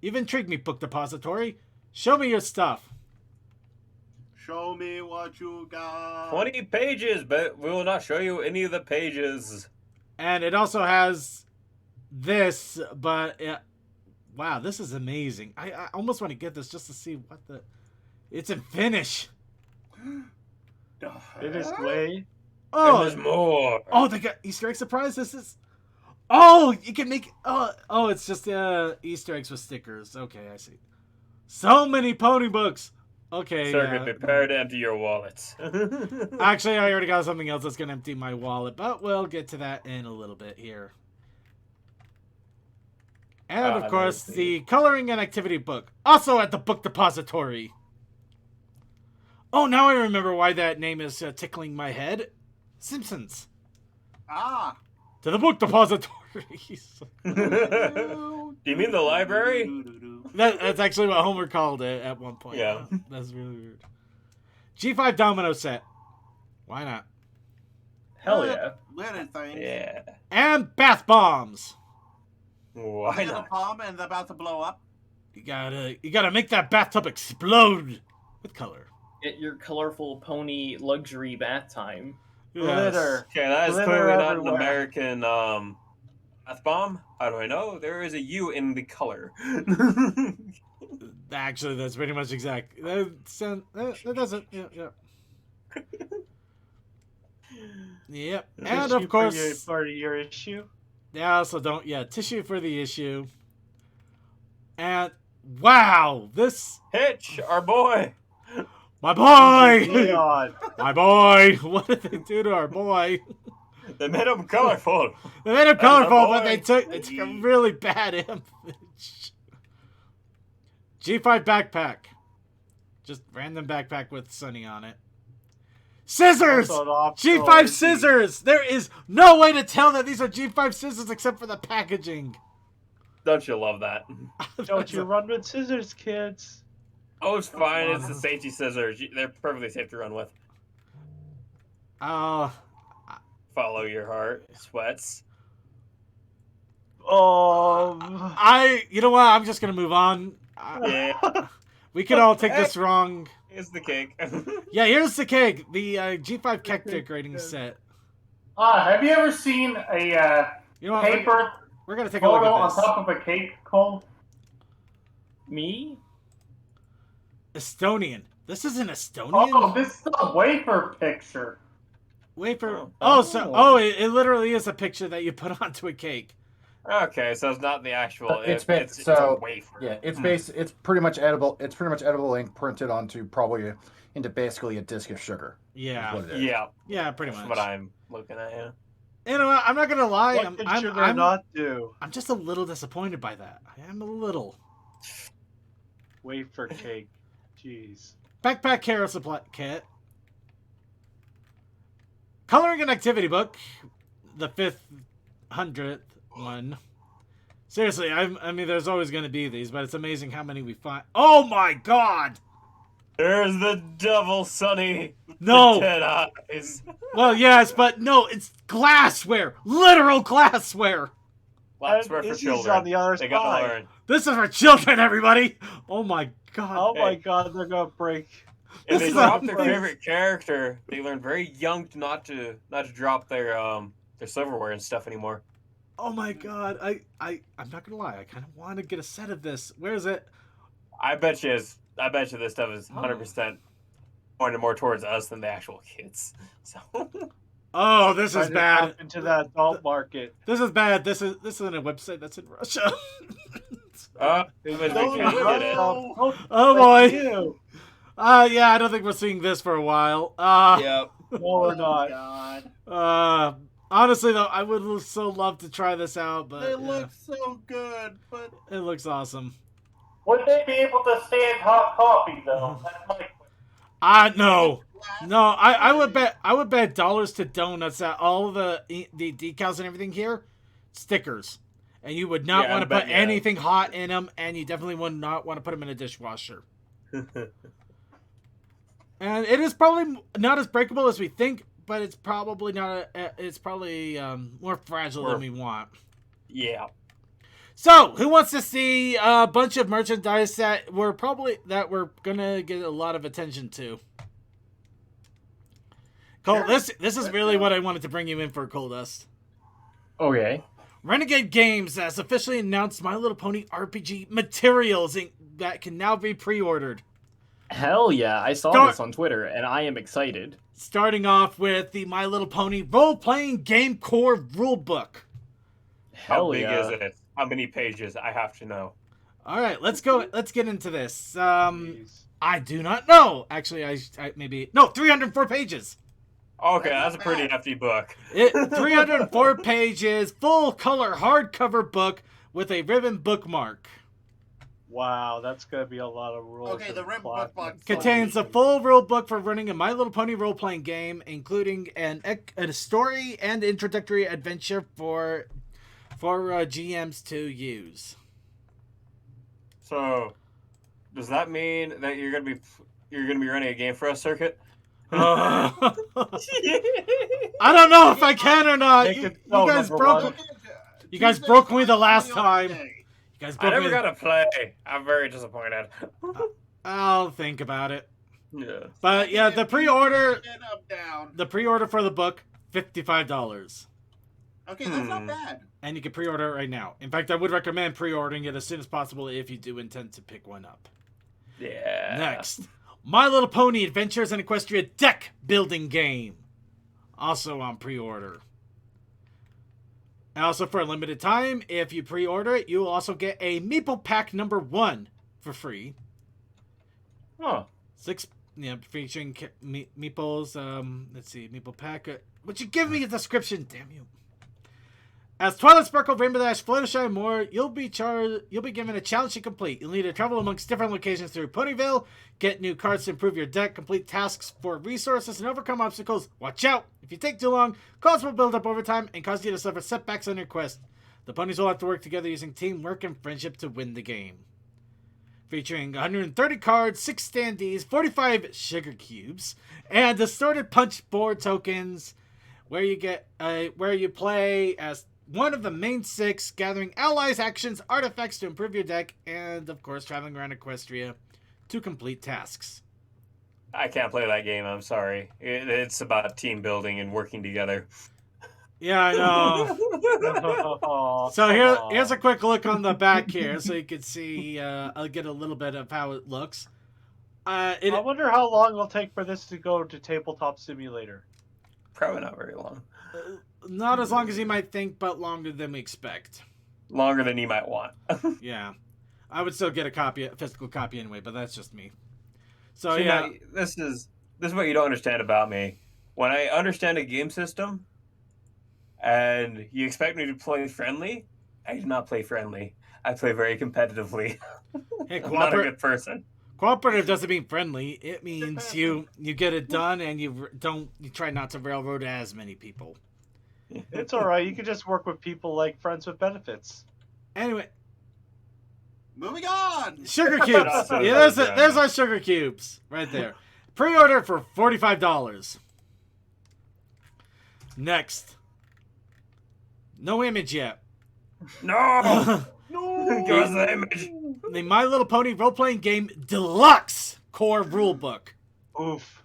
C: You've intrigued me, book depository. Show me your stuff.
F: Show me what you got.
G: 20 pages, but we will not show you any of the pages.
C: And it also has this, but wow, this is amazing. I almost want to get this just to see what the... It's in Finnish.
F: The
D: It is
F: heck?
D: way.
G: And
C: Oh,
G: there's more.
C: oh, they got Easter egg surprise. This is... Oh, you can make... Oh, it's just Easter eggs with stickers. Okay, I see. So many pony books. Okay,
G: Sir,
C: yeah.
G: prepare to empty your wallets.
C: Actually, I already got something else that's going to empty my wallet, but we'll get to that in a little bit here. And, of course,
G: nice.
C: the coloring and activity book. Also at the book depository. Oh, now I remember why that name is tickling my head. Simpsons.
F: Ah.
C: To the book depositories.
G: Do you mean the library?
C: That's actually what Homer called it at one point.
G: Yeah.
C: That's really weird. G5 domino set. Why not?
I: Hell yeah.
F: Little things.
G: Yeah.
C: And bath bombs.
G: Why
F: Get a
G: not?
F: bomb and they're about to blow up.
C: You gotta make that bathtub explode with color.
J: Get your colorful pony luxury bath time.
D: Glitter.
G: Okay, that is
D: Glitter
G: clearly not an
D: everywhere.
G: American bath bomb. How do I know? There is a U in the color.
C: Actually, that's pretty much exact. That doesn't. Yeah. Yep. And
D: Tissue
C: of course,
D: for your issue.
C: they also don't. Yeah, tissue for the issue. And wow, this
G: Hitch, our boy.
C: my boy,
D: Leon.
C: my boy. What did they do to our boy?
G: They made him colorful.
C: They made him
G: That's our
C: colorful, but
G: boy.
C: they took a really bad image. G5 backpack. Just random backpack with Sunny on it. Scissors!
D: Also an optional
C: G5
D: indie.
C: scissors! There is no way to tell that these are G5 scissors except for the packaging.
G: Don't you love that?
D: Don't you run with scissors, kids.
G: Oh, it's fine. It's the safety scissors. They're perfectly safe to run with.
C: Oh,
G: Follow your heart. Sweats.
C: you know what? I'm just gonna move on.
G: Yeah.
C: We could all take this wrong.
G: Here's the cake.
C: Yeah, here's the cake. The G5 cake decorating set.
H: Have you ever seen a
C: You know what?
H: paper
C: We're gonna take a look
H: photo
C: at
H: on
C: this.
H: top of a cake, Cole?
J: Me?
C: Estonian. This is an Estonian?
H: Oh, this is a wafer picture.
C: Wafer.
J: Oh.
C: It literally is a picture that you put onto a cake.
G: Okay, so it's not the actual.
E: It's
G: It's
E: so-
G: a wafer.
E: Yeah, it's pretty much edible. It's pretty much edible ink printed onto into basically a disc of sugar. is
C: Yeah.
E: what it is.
G: Yeah,
C: Yeah, pretty
G: that's
C: much.
G: what I'm looking at. Yeah.
C: You know what? I'm not gonna lie.
D: What can sugar not do?
C: I'm just a little disappointed by that. I am a little.
D: Wafer cake. Jeez.
C: Backpack carrot supply kit. Coloring and activity book. The 500th one. Seriously, I mean, there's always going to be these, but it's amazing how many we find. Oh my god!
G: There's the devil, Sonny.
C: No!
G: The dead eyes.
C: Well, yes, but no, it's glassware! Literal glassware!
G: Glassware for
D: Izzy's
G: children.
D: on the other
G: They gotta
D: side.
G: learn.
C: This is for children, everybody! Oh my god.
D: Oh my
G: Hey.
D: god, they're gonna break.
G: If
C: This
G: they
C: is
G: drop
C: a-
G: their favorite character, they learn very young not to drop their silverware and stuff anymore.
C: Oh my god. I'm not gonna lie, I kind of want to get a set of this. Where is it?
G: I bet you this stuff is 100% pointed more towards us than the actual kids. So
C: Oh, this
D: Trying
C: is
D: to
C: bad.
D: tap into that adult market.
C: This is bad. This isn't a website that's in Russia.
G: who was the kid who did it?
C: Oh
D: Like
C: boy.
D: you.
C: Yeah, I don't think we're seeing this for a while.
J: Yep.
D: No, we're not.
F: God.
C: Honestly though, I would so love to try this out, but
F: They
C: yeah,
F: look so good, but
C: it looks awesome.
H: Would they be able to stand hot coffee though? That's my question.
C: No. No, I would bet dollars to donuts that all of the decals and everything here, stickers. And you would not
G: Yeah,
C: want to put
G: yeah.
C: anything hot in them, and you definitely would not want to put them in a dishwasher. And it is probably not as breakable as we think, but it's probably not. It's probably more fragile than we want.
G: Yeah.
C: So, who wants to see a bunch of merchandise that we're gonna get a lot of attention to? Cole, this is really what I wanted to bring you in for, Cold Dust.
I: Okay.
C: Renegade Games has officially announced My Little Pony RPG materials that can now be pre-ordered.
I: Hell yeah, I saw this on Twitter, and I am excited.
C: Starting off with the My Little Pony role-playing game core rulebook.
I: Hell
G: How big
I: yeah.
G: is it? How many pages? I have to know.
C: All right, let's go. Let's get into this. I do not know. Actually, I 304 pages.
G: Okay, that's a pretty hefty book.
C: 304 pages, full color hardcover book with a ribbon bookmark.
D: Wow, that's gonna be a lot of rules.
F: Okay, the rim bookmark
C: Contains a full rule book for running a My Little Pony role-playing game, including a story and introductory adventure for GMs to use.
G: So, does that mean that you're gonna be running a game for us, Circuit?
C: I don't know if I can or not. You guys broke me the last time. You guys broke
G: I never
C: me.
G: got to play. I'm very disappointed.
C: I'll think about it.
G: Yeah.
C: But yeah, the pre-order for the book, $55.
F: Okay, that's not bad.
C: And you can pre-order it right now. In fact, I would recommend pre-ordering it as soon as possible if you do intend to pick one up.
G: Yeah.
C: Next, My Little Pony Adventures in Equestria deck building game. Also on pre-order. And also for a limited time, if you pre-order it, you will also get a Meeple Pack number 1 for free.
G: Huh.
C: 6, featuring Meeples. Let's see, Meeple Pack. Would you give me a description? Damn you. As Twilight Sparkle, Rainbow Dash, Fluttershy, and more, you'll be given a challenge to complete. You'll need to travel amongst different locations through Ponyville, get new cards to improve your deck, complete tasks for resources, and overcome obstacles. Watch out! If you take too long, cards will build up over time and cause you to suffer setbacks on your quest. The ponies will have to work together using teamwork and friendship to win the game. Featuring 130 cards, 6 standees, 45 sugar cubes, and distorted punch board tokens, where you play as one of the main 6, gathering allies, actions, artifacts to improve your deck, and of course traveling around Equestria to complete tasks.
G: I can't play that game, I'm sorry. It's about team building and working together.
C: Yeah, I know. So here's a quick look on the back here, so you can see, I'll get a little bit of how it looks.
D: I wonder how long it'll take for this to go to Tabletop Simulator.
G: Probably not very long.
C: Not as long as you might think, but longer than we expect.
G: Longer than you might want.
C: Yeah. I would still get a physical copy anyway, but that's just me. So
G: See,
C: yeah.
G: now, this is what you don't understand about me. When I understand a game system and you expect me to play friendly, I do not play friendly. I play very competitively.
C: Hey,
G: I'm not a good person.
C: Cooperative doesn't mean friendly. It means you get it done and you try not to railroad as many people.
D: It's all right. You can just work with people like Friends with Benefits.
C: Anyway,
F: moving on.
C: Sugar cubes. Yeah, there's our sugar cubes right there. Pre-order for $45. Next. No image yet.
G: No.
F: No.
G: Give us the image.
C: The My Little Pony role-playing game deluxe core rulebook.
D: Oof.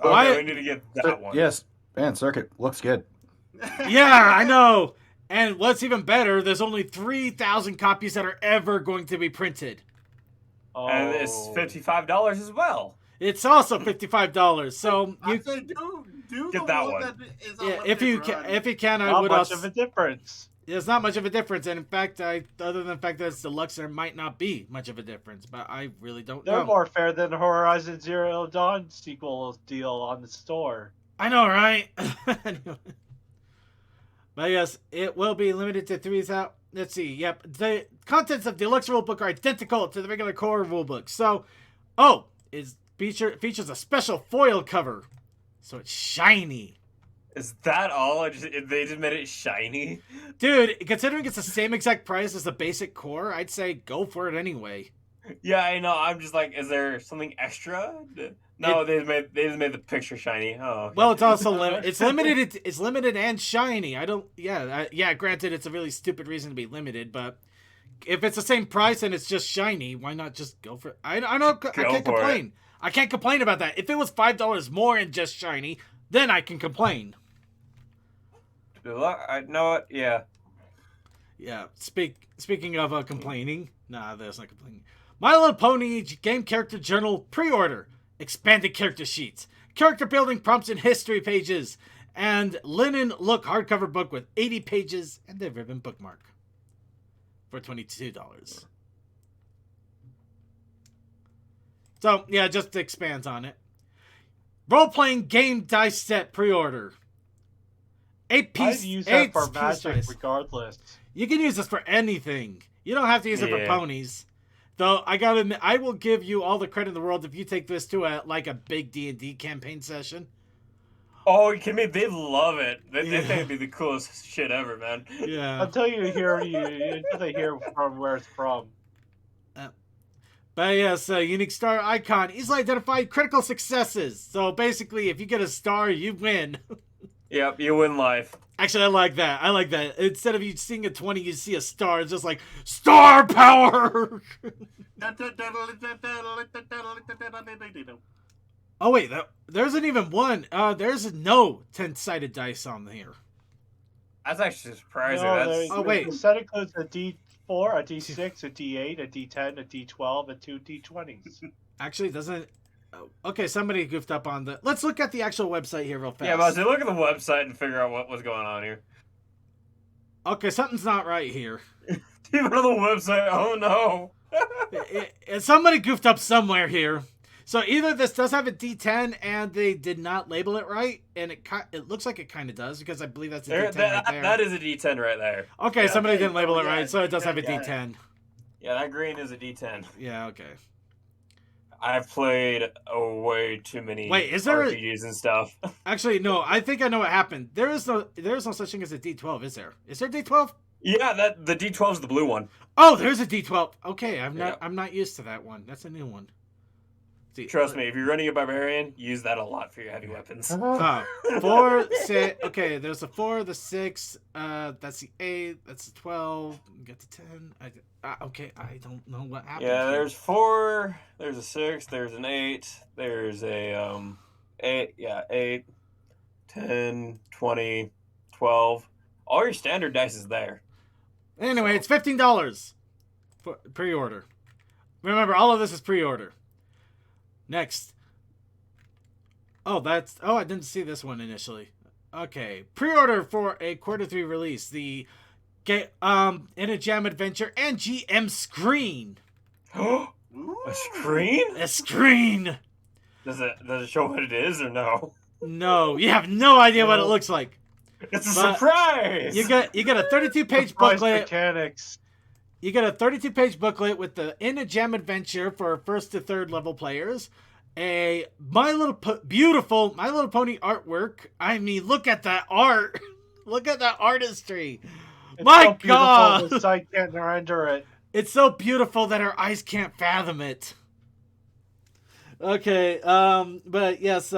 G: Okay, we need to get that one.
E: Yes, man, Circuit looks good.
C: Yeah, I know. And what's even better, there's only 3,000 copies that are ever going to be printed.
D: Oh.
G: And it's $55 as well.
C: It's also $55. So you
F: say do
G: get
F: the
G: that
F: one
G: one.
F: that is
C: yeah, if you can, I
D: Not
C: would
D: much
C: also.
D: of a difference.
C: There's not much of a difference, and in fact, other than the fact that it's deluxe, there might not be much of a difference. But I really don't
D: They're
C: know.
D: more fair than the Horizon Zero Dawn sequel deal on the store.
C: I know, right? Anyway. But yes, it will be limited to 3,000. let's see. Yep, the contents of deluxe rulebook are identical to the regular core rulebook. So, features a special foil cover, so it's shiny.
G: Is that all? They just made it shiny?
C: Dude, considering it's the same exact price as the basic core, I'd say go for it anyway.
G: Yeah, I know. I'm just like, is there something extra? No, they just made the picture shiny. Oh, okay.
C: Well, it's also limited. It's limited. It's limited and shiny. I don't. Yeah. Granted, it's a really stupid reason to be limited, but if it's the same price and it's just shiny, why not just go for it? I can't complain. I can't complain about that. If it was $5 more and just shiny, then I can complain.
G: I know it. Yeah.
C: Yeah. Speaking of complaining, nah, that's not complaining. My Little Pony Game Character Journal pre-order. Expanded character sheets, character building prompts and history pages, and linen look hardcover book with 80 pages and a ribbon bookmark for $22. So, yeah, just expands on it. Role-playing game dice set pre-order.
D: I'd use that for Magic regardless.
C: You can use this for anything. You don't have to use it for ponies. Though, I gotta admit, I will give you all the credit in the world if you take this to a big D&D campaign session.
G: Oh, you kidding me? They love it. They think it'd be the coolest shit ever, man.
C: Yeah.
D: Until you hear from where it's from.
C: But yes, unique star icon. Easily identified critical successes. So basically, if you get a star, you win.
G: Yep, you win life.
C: Actually, I like that. Instead of you seeing a 20, you see a star. It's just like, star power! Oh, wait. There isn't even one. There's no 10-sided dice on here.
G: That's actually surprising.
D: No, wait. The set includes a D4, a D6, a D8, a D10, a D12, and 2 D20s.
C: Actually, it doesn't... Okay, somebody goofed up on the... Let's look at the actual website here real fast.
G: Yeah, but look at the website and figure out what was going on here.
C: Okay, something's not right here.
G: Even on the website, oh no.
C: Somebody goofed up somewhere here. So either this does have a D10 and they did not label it right, and it looks like it kind of does, because I believe that's a D10 right there.
G: That is a D10 right there.
C: Okay, yeah, somebody didn't label it right, so it does have a D10.
G: Yeah, that green is a D10.
C: Yeah, okay.
G: I've played way too many RPGs and stuff.
C: Actually, no, I think I know what happened. There is no such thing as a D12, is there? Is there a D12?
G: Yeah, the D12 is the blue one.
C: Oh, there's a D12. Okay, I'm not used to that one. That's a new one. See,
G: trust me, if you're running a barbarian, use that a lot for your heavy weapons.
C: 4, 6. Okay, there's a 4, the 6. That's the 8. That's the 12. Get the 10. Okay, I don't know what happened.
G: Yeah, there's 4. There's a 6. There's an 8. There's a 8. Yeah, 8, 10, 20, 12. All your standard dice is there.
C: Anyway, it's $15 for pre-order. Remember, all of this is pre-order. Next. Oh, I didn't see this one initially. Okay. Pre-order for a Q3 release. The In a Jam Adventure and GM screen.
G: A screen?
C: A screen!
G: Does it show what it is or no?
C: No. You have no idea what it looks like.
G: It's a surprise!
C: You get a 32-page booklet.
D: Mechanics.
C: You get a 32-page booklet with the In a Jam Adventure for 1st to 3rd level players. A beautiful My Little Pony artwork. I mean, look at that art. Look at that artistry.
D: It's
C: My
D: so
C: God!
D: The sight can't render it.
C: It's so beautiful that our eyes can't fathom it. Okay, but yes,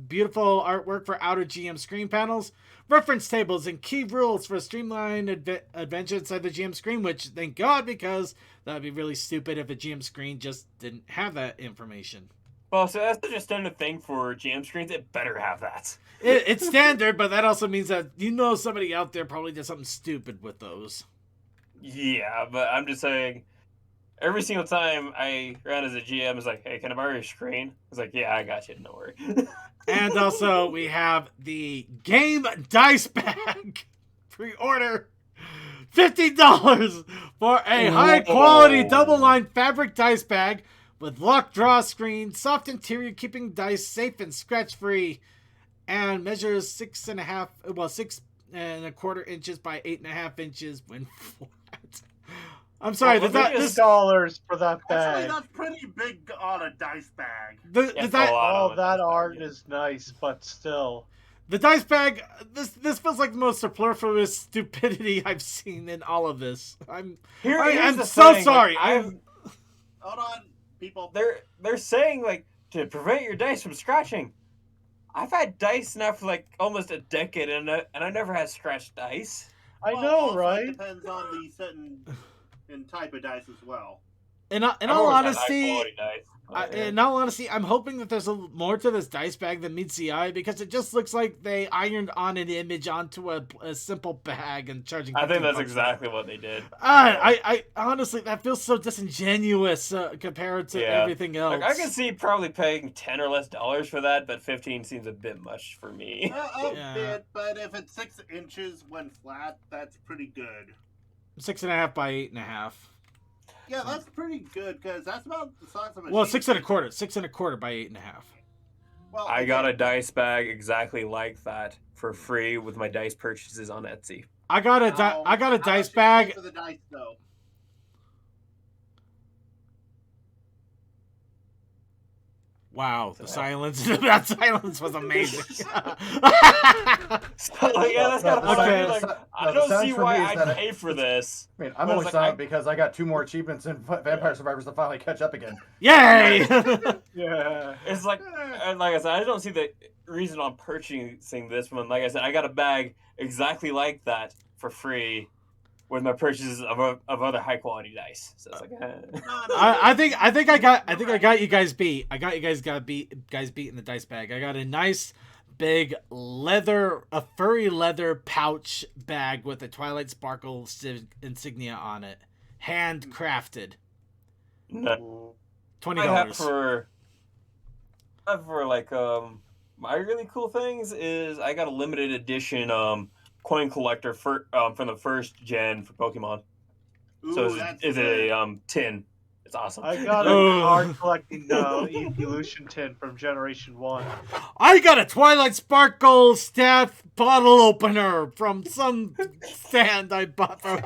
C: beautiful artwork for outer GM screen panels. Reference tables and key rules for a streamlined adventure inside the GM screen, which, thank God, because that would be really stupid if a GM screen just didn't have that information.
G: Well, so that's such a standard thing for GM screens. It better have that.
C: It's standard, but that also means that somebody out there probably did something stupid with those.
G: Yeah, but I'm just saying, every single time I ran as a GM, it's like, hey, can I borrow your screen? I was like, yeah, I got you, don't worry.
C: And also, we have the Game Dice Bag pre-order. $50 for a high-quality double-lined fabric dice bag with lock draw screen, soft interior, keeping dice safe and scratch-free, and measures 6 8.25 inches by 8.5 inches when flat. I'm sorry.
D: Well,
C: This
D: $50 for that
F: Actually,
D: bag.
F: that's pretty big on a dice bag.
D: Oh, that art is nice, but still.
C: The dice bag. This feels like the most superfluous stupidity I've seen in all of this. I'm so sorry.
F: Hold on, people.
G: They're saying like to prevent your dice from scratching. I've had dice now for like almost a decade, and I never had scratched dice.
D: I know, right?
F: It depends on the certain and type of dice as well.
C: In all honesty, I'm hoping that there's more to this dice bag than meets the eye, because it just looks like they ironed on an image onto a simple bag and charging.
G: I think that's exactly what they did.
C: I honestly, that feels so disingenuous compared to everything else.
G: Like, I can see probably paying $10 or less for that, but 15 seems a bit much for me.
F: A bit, but if it's 6 inches when flat, that's pretty good.
C: 6.5 by 8.5.
F: Yeah, that's pretty good, because that's about the size of a.
C: Well, 6.25. 6.25 by 8.5.
F: Well,
G: I got a dice bag exactly like that for free with my dice purchases on Etsy.
C: I got a dice bag.
F: For the dice, though.
C: Wow, the silence. That silence was amazing.
G: Yeah, that's kind of funny. Like, I don't see why I'd pay for this.
E: I mean, I'm only silent because I got 2 more achievements in Vampire Survivors to finally catch up again.
C: Yay!
D: Yeah.
G: It's like, and like I said, I don't see the reason on purchasing this one. Like I said, I got a bag exactly like that for free with my purchases of other high quality dice. So it's like,
C: I think I got you guys beat. I got you guys beat in the dice bag. I got a nice big furry leather pouch bag with a Twilight Sparkle insignia on it, handcrafted.
G: No.
C: $20
G: for like my really cool things is I got a limited edition coin collector for from the first gen for Pokemon.
F: Ooh,
G: so it's a tin. It's awesome.
D: I got a card collecting evolution tin from Generation 1.
C: I got a Twilight Sparkle staff bottle opener from some stand I bought from.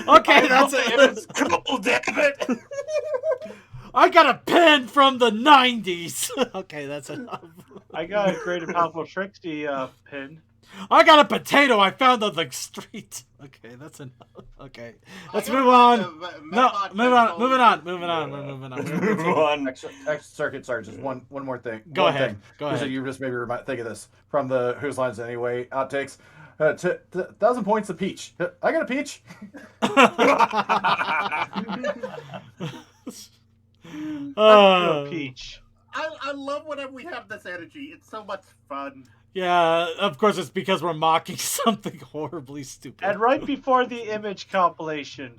C: Okay, that's it.
G: Cool, damn it.
C: I got a pen from the 90s. Okay, that's enough.
D: I got a Great and Powerful Trixie pin.
C: I got a potato I found on the street. Okay, that's enough. Okay, let's move on. Moving on.
E: Circuit, sorry, just one more thing.
C: Go ahead.
E: You just made me think of this from the Whose Lines Anyway outtakes. 1,000 points to Peach. I got a Peach.
D: Peach.
F: I love whenever we have this energy. It's so much fun.
C: Yeah, of course it's because we're mocking something horribly stupid.
D: And right before the image compilation.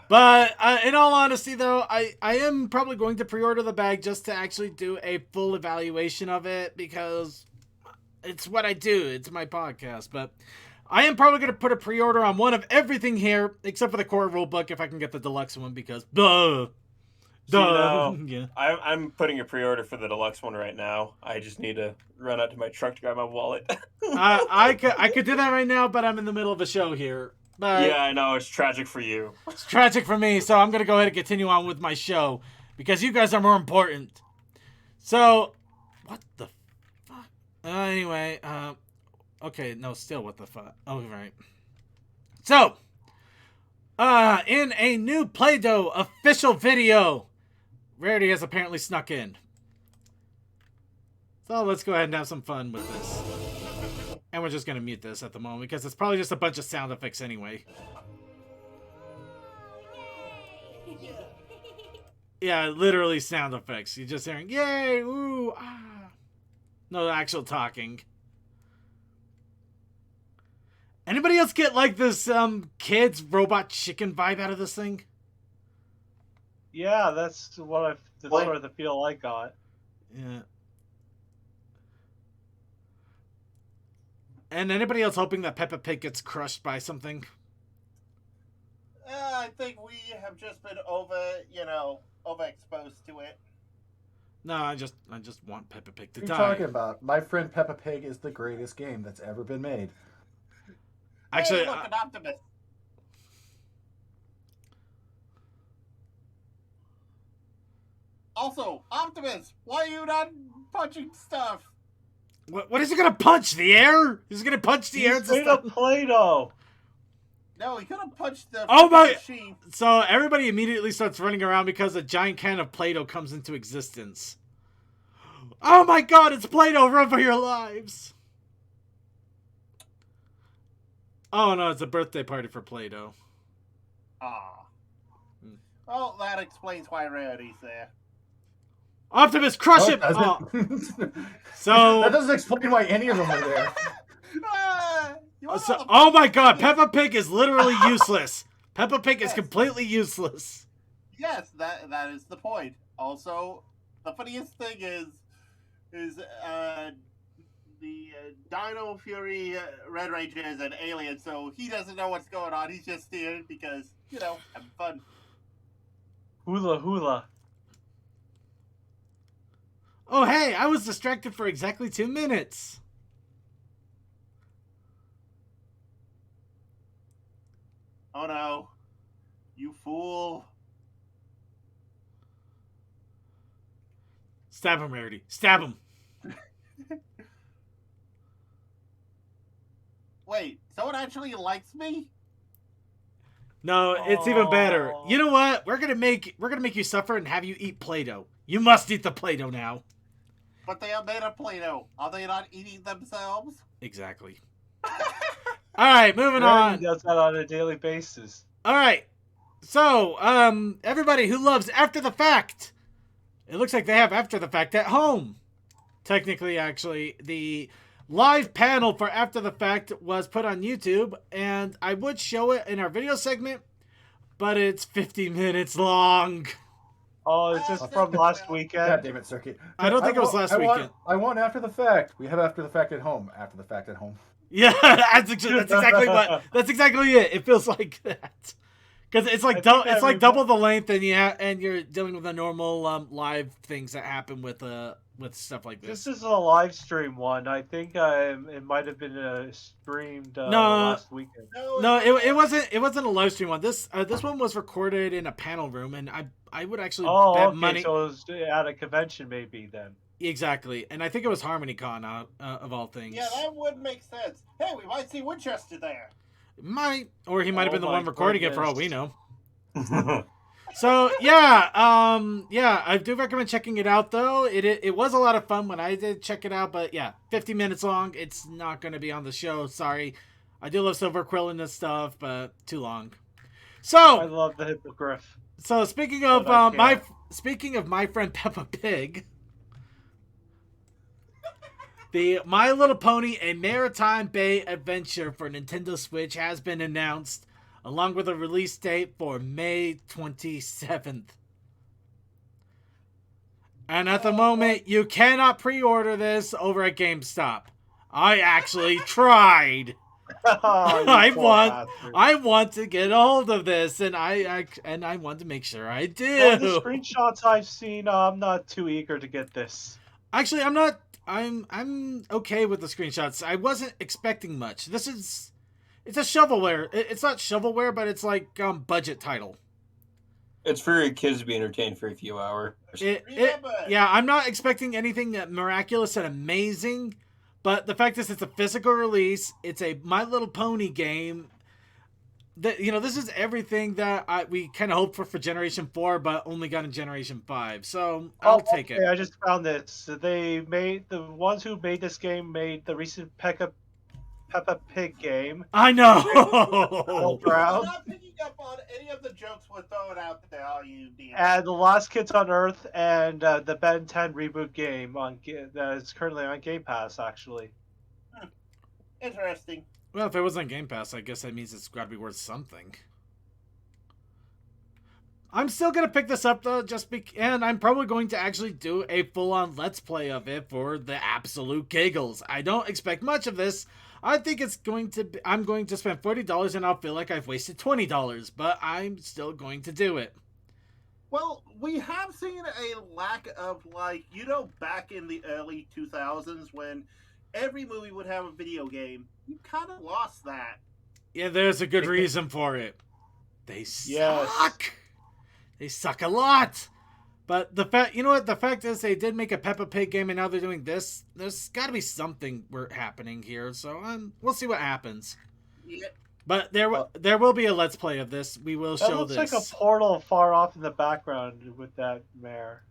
C: But in all honesty, though, I am probably going to pre-order the bag just to actually do a full evaluation of it, because it's what I do. It's my podcast. But I am probably going to put a pre-order on one of everything here, except for the core rulebook, if I can get the deluxe one, because
G: yeah. I'm putting a pre-order for the deluxe one right now. I just need to run out to my truck to grab my wallet.
C: I could do that right now, but I'm in the middle of a show here. But
G: yeah, I know. It's tragic for you.
C: It's tragic for me, so I'm going to go ahead and continue on with my show, because you guys are more important. So, what the fuck? Anyway, okay, no, still what the fuck? Oh, right. So, in a new Play-Doh official video, Rarity has apparently snuck in. So let's go ahead and have some fun with this. And we're just going to mute this at the moment, because it's probably just a bunch of sound effects anyway. Yeah, literally sound effects. You're just hearing, yay, ooh, ah. No actual talking. Anybody else get like this kids robot chicken vibe out of this thing?
D: Yeah, that's sort of the feel I got.
C: Yeah. And anybody else hoping that Peppa Pig gets crushed by something?
F: I think we have just been overexposed to it.
C: No, I just want Peppa Pig to die.
E: What are you talking about? My friend Peppa Pig is the greatest game that's ever been made.
C: Actually,
F: Hey, look, an Optimus. Also, Optimus, why are you not punching stuff?
C: what is he gonna punch? The air? He's gonna punch the air.
D: He's made of Play-Doh.
F: No, he could have punched the
C: Oh my!
F: machine.
C: So everybody immediately starts running around because a giant can of Play-Doh comes into existence. Oh my god, it's Play-Doh! Run for your lives! Oh no, it's a birthday party for Play-Doh.
F: Ah. Well, that explains why Rarity's there.
C: Optimus, crush him!
E: doesn't.
C: Oh. So,
E: That doesn't explain why any of them are there.
C: oh my god, Peppa Pig is literally useless. Peppa Pig is completely useless.
F: Yes, that is the point. Also, the funniest thing is the Dino Fury Red Ranger is an alien, so he doesn't know what's going on. He's just here because, having fun.
D: Hula hula.
C: Oh hey, I was distracted for exactly 2 minutes.
F: Oh no. You fool.
C: Stab him, Rarity. Stab him.
F: Wait, someone actually likes me?
C: No, it's even better. You know what? We're gonna make you suffer and have you eat Play-Doh. You must eat the Play-Doh now.
F: But they are made of Play-Doh. Are they not eating themselves?
C: Exactly. Alright, moving on.
D: He does that on a daily basis.
C: Alright. So, everybody who loves After the Fact. It looks like they have After the Fact at home. Technically, actually, the live panel for After the Fact was put on YouTube, and I would show it in our video segment, but it's 50 minutes long.
D: Oh, it's just from last weekend.
E: God damn it, Circuit.
C: I don't think it was last weekend.
E: I want After the Fact. We have After the Fact at home. After the Fact at home.
C: Yeah, that's exactly it. It feels like that. Because it's like double the length, and you're dealing with the normal live things that happen with stuff like this.
D: This is a live stream one. I think it might have been streamed last weekend.
C: No, it wasn't a live stream one. This one was recorded in a panel room, and I would actually bet money.
D: So it was at a convention maybe then.
C: Exactly, and I think it was HarmonyCon of all things.
F: Yeah, that would make sense. Hey, we might see Winchester there.
C: Might, or he might have been the
D: my
C: one recording it for all
D: goodness.
C: we know. So yeah, I do recommend checking it out though. It was a lot of fun when I did check it out, but yeah, 50 minutes long. It's not going to be on the show. Sorry, I do love Silver Quill and this stuff, but too long. So
D: I love the hippogriff.
C: So speaking of my friend Peppa Pig. The My Little Pony: A Maritime Bay Adventure for Nintendo Switch has been announced, along with a release date for May 27th. And at the moment, you cannot pre-order this over at GameStop. I actually tried. I want to get a hold of this, and I want to make sure I do.
D: From the screenshots I've seen, I'm not too eager to get this.
C: Actually, I'm not. I'm okay with the screenshots. I wasn't expecting much. It's a shovelware. It's not shovelware, but it's like budget title.
G: It's for your kids to be entertained for a few hours.
C: Yeah, I'm not expecting anything miraculous and amazing, but the fact is, it's a physical release. It's a My Little Pony game. This is everything that we kind of hoped for Generation 4, but only got in Generation 5. So I'll take it.
D: I just found this. The ones who made this game made the recent Peppa Pig game.
C: I know.
D: So proud.
F: You're not picking up on any of the jokes we're throwing out there, are you, DM?
D: And The Last Kids on Earth and the Ben 10 reboot game that is currently on Game Pass, actually.
F: Interesting.
C: Well, if it was on Game Pass, I guess that means it's got to be worth something. I'm still going to pick this up, though, and I'm probably going to actually do a full-on Let's Play of it for the absolute giggles. I don't expect much of this. I think I'm going to spend $40 and I'll feel like I've wasted $20, but I'm still going to do it.
F: Well, we have seen a lack of, back in the early 2000s when every movie would have a video game. You kind of lost that.
C: Yeah, there's a good reason for it. They
D: Yes.
C: suck. They suck a lot. But the fact, you know what? The fact is, they did make a Peppa Pig game, and now they're doing this. There's got to be something happening here. So we'll see what happens.
F: Yeah.
C: But there will be a Let's Play of this. We will
D: That
C: show
D: looks
C: this.
D: like a portal far off in the background with that mare.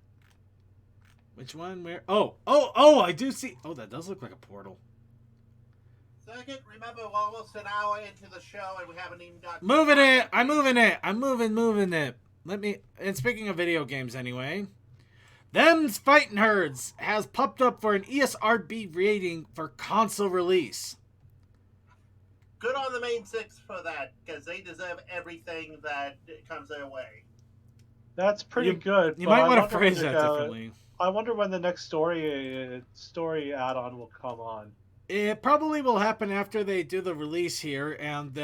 C: Which one? Where? Oh! I do see. Oh, that does look like a portal.
F: Second, remember, we're almost an hour into the show and we haven't even got.
C: Moving it. I'm moving it. I'm moving it. Let me. And speaking of video games, anyway, Them's Fightin' Herds has popped up for an ESRB rating for console release.
F: Good on the main six for that, because they deserve everything that comes their way.
D: That's pretty good.
C: You
D: but
C: might
D: I
C: want to
D: wonder
C: phrase
D: when
C: that
D: the-
C: differently.
D: I wonder when the next story add-on will come on.
C: It probably will happen after they do the release here, and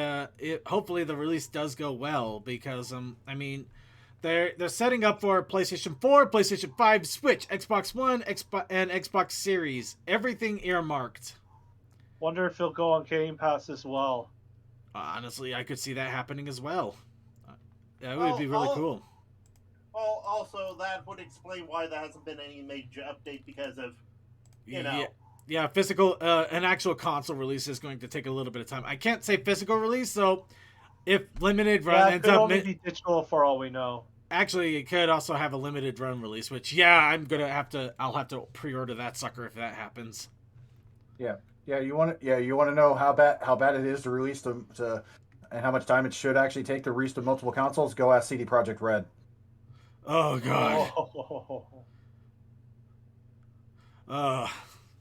C: hopefully the release does go well, because I mean, they're setting up for PlayStation 4, PlayStation 5, Switch, Xbox One, and Xbox Series. Everything earmarked.
D: Wonder if it'll go on Game Pass as well.
C: Honestly, I could see that happening as well. That would be really cool.
F: Well, also, that would explain why there hasn't been any major update because of, you know.
C: Yeah, physical, an actual console release is going to take a little bit of time. I can't say physical release, so if limited run
D: It
C: ends
D: could
C: up...
D: only be digital for all we know.
C: Actually, it could also have a limited run release, which, I'll have to pre-order that sucker if that happens.
E: Yeah. You want to know how bad it is to release to and how much time it should actually take to release to multiple consoles? Go ask CD Projekt Red.
C: Oh god.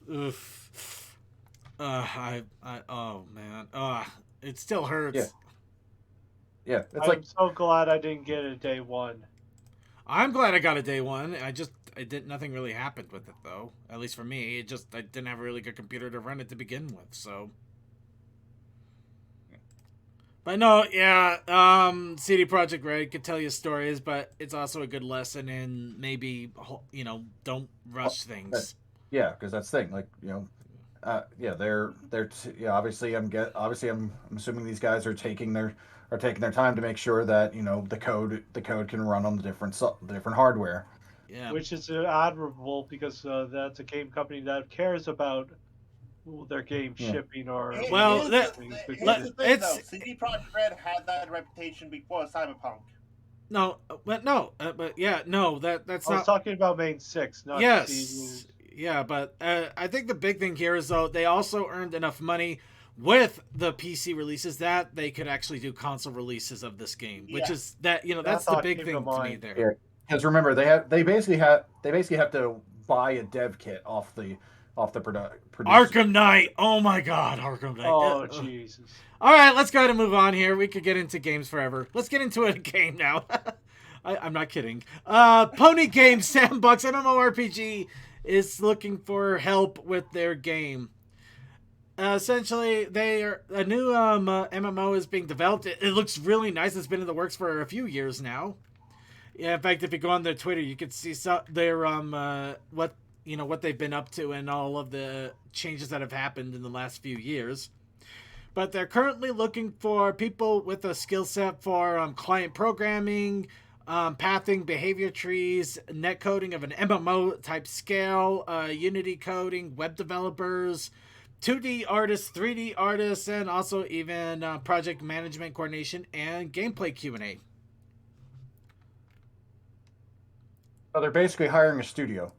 C: Oof. Oh man. It still hurts.
E: Yeah. It's
D: I'm so glad I didn't get it day one.
C: I'm glad I got a day one. Nothing really happened with it though. At least for me. I didn't have a really good computer to run it to begin with, so. But no, yeah, CD Projekt Red could tell you stories, but it's also a good lesson in maybe, don't rush things.
E: Yeah, because that's the thing. Like, obviously I'm assuming these guys are taking their time to make sure that the code can run on the different hardware.
C: Yeah,
D: which is admirable because that's a game company that cares about their game shipping or.
C: Well,
F: here's the thing, though. CD Projekt Red had that reputation before Cyberpunk.
C: That's not.
D: I was talking about main six, not
C: yes. Yeah, but I think the big thing here is though they also earned enough money with the PC releases that they could actually do console releases of this game, which is that's the big thing to me there.
E: Yeah, because remember they basically have to buy a dev kit off the producer.
C: Arkham Knight. Oh my God, Arkham Knight.
D: Oh Jesus.
C: All right, let's go ahead and move on here. We could get into games forever. Let's get into a game now. I'm not kidding. Pony Game Sandbox MMORPG is looking for help with their game. Essentially, a new MMO is being developed. It looks really nice. It's been in the works for a few years now. Yeah, in fact, if you go on their Twitter, you can see their what they've been up to and all of the changes that have happened in the last few years. But they're currently looking for people with a skill set for client programming, pathing, behavior trees, net coding of an MMO type scale, Unity coding, web developers, 2D artists, 3D artists, and also even project management coordination and gameplay Q&A.
E: So they're basically hiring a studio.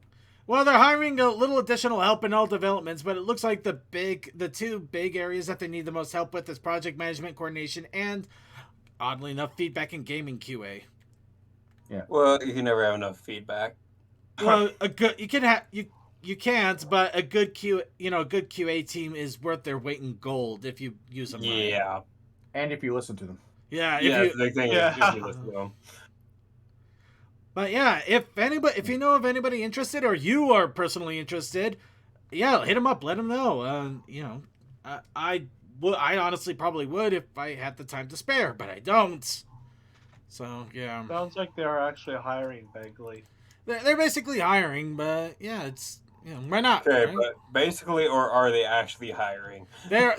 C: Well, they're hiring a little additional help in all developments, but it looks like the two big areas that they need the most help with is project management coordination and, oddly enough, feedback and gaming QA.
E: Yeah.
G: Well, you can never have enough feedback.
C: Well, you can't, but a good QA team is worth their weight in gold if you use them right.
G: Yeah.
E: And if you listen to them.
C: Yeah.
G: The big thing is if you listen to them.
C: But yeah, if you know of anybody interested or you are personally interested, yeah, hit them up, let them know. I honestly probably would if I had the time to spare, but I don't. So yeah.
D: Sounds like they're actually hiring vaguely.
C: They're basically hiring, but yeah, it's Yeah, why not?
G: Okay,
C: right?
G: but basically, or are they actually hiring?
C: They're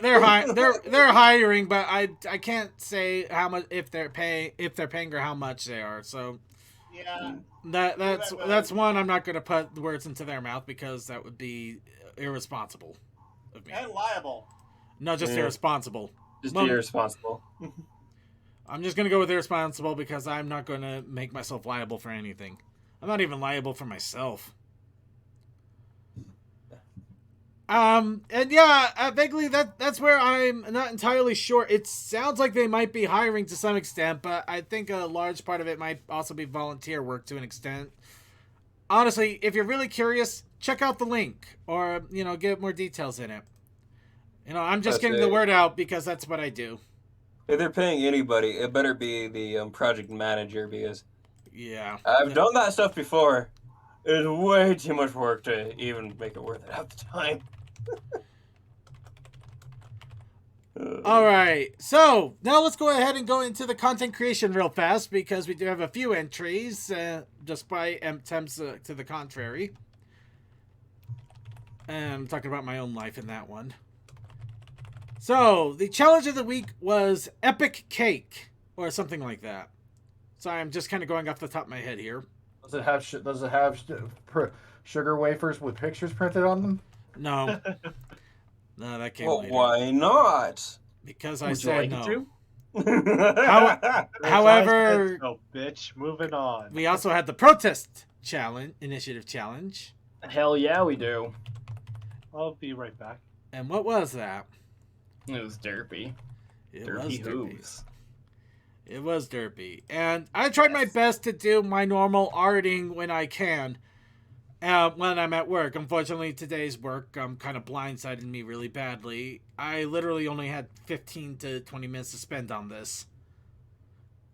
C: hiring, but I can't say how much if they're paying or how much they are. So
F: Yeah.
C: that's one I'm not going to put the words into their mouth because that would be irresponsible of me.
F: And liable.
C: No, just
G: Yeah.
C: irresponsible.
G: Just
C: Well,
G: be irresponsible.
C: I'm just going to go with irresponsible because I'm not going to make myself liable for anything. I'm not even liable for myself. And yeah, vaguely that's where I'm not entirely sure. It sounds like they might be hiring to some extent, but I think a large part of it might also be volunteer work to an extent. Honestly, if you're really curious, check out the link or, get more details in it. I'm just getting the word out because that's what I do.
G: If they're paying anybody, it better be the project manager because
C: Yeah.
G: I've done that stuff before. It's way too much work to even make it worth it at the time.
C: All right, so now let's go ahead and go into the content creation real fast because we do have a few entries, despite attempts to the contrary. And I'm talking about my own life in that one. So, the challenge of the week was Epic Cake, or something like that. Sorry, I'm just kind of going off the top of my head here.
E: Does it have sugar wafers with pictures printed on them?
C: No. No, that came
G: Well,
C: later.
G: why not?
C: Because I
J: Would you
C: said
J: like
C: no.
J: to?
C: However,
D: no, bitch. Moving on.
C: we also had the protest initiative challenge.
J: Hell yeah, we do.
D: I'll be right back.
C: And what was that?
J: It was derpy.
C: It
J: Derpy
C: was derpy.
J: hooves.
C: It was derpy. And I tried my best to do my normal arting when I can. When I'm at work. Unfortunately, today's work kind of blindsided me really badly. I literally only had 15 to 20 minutes to spend on this.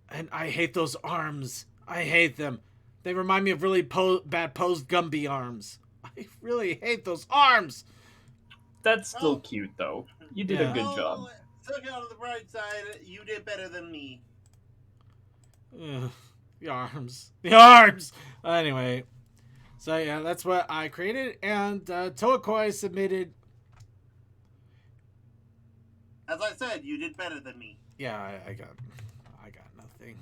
C: And I hate those arms. I hate them. They remind me of really bad posed Gumby arms. I really hate those arms.
J: That's still cute, though. You did a good job.
F: Look out on the bright side. You did better than me.
C: Ugh, the arms. The arms! Anyway. So yeah, that's what I created, and Toakoi submitted.
F: As I said, you did better than me.
C: Yeah, I got nothing.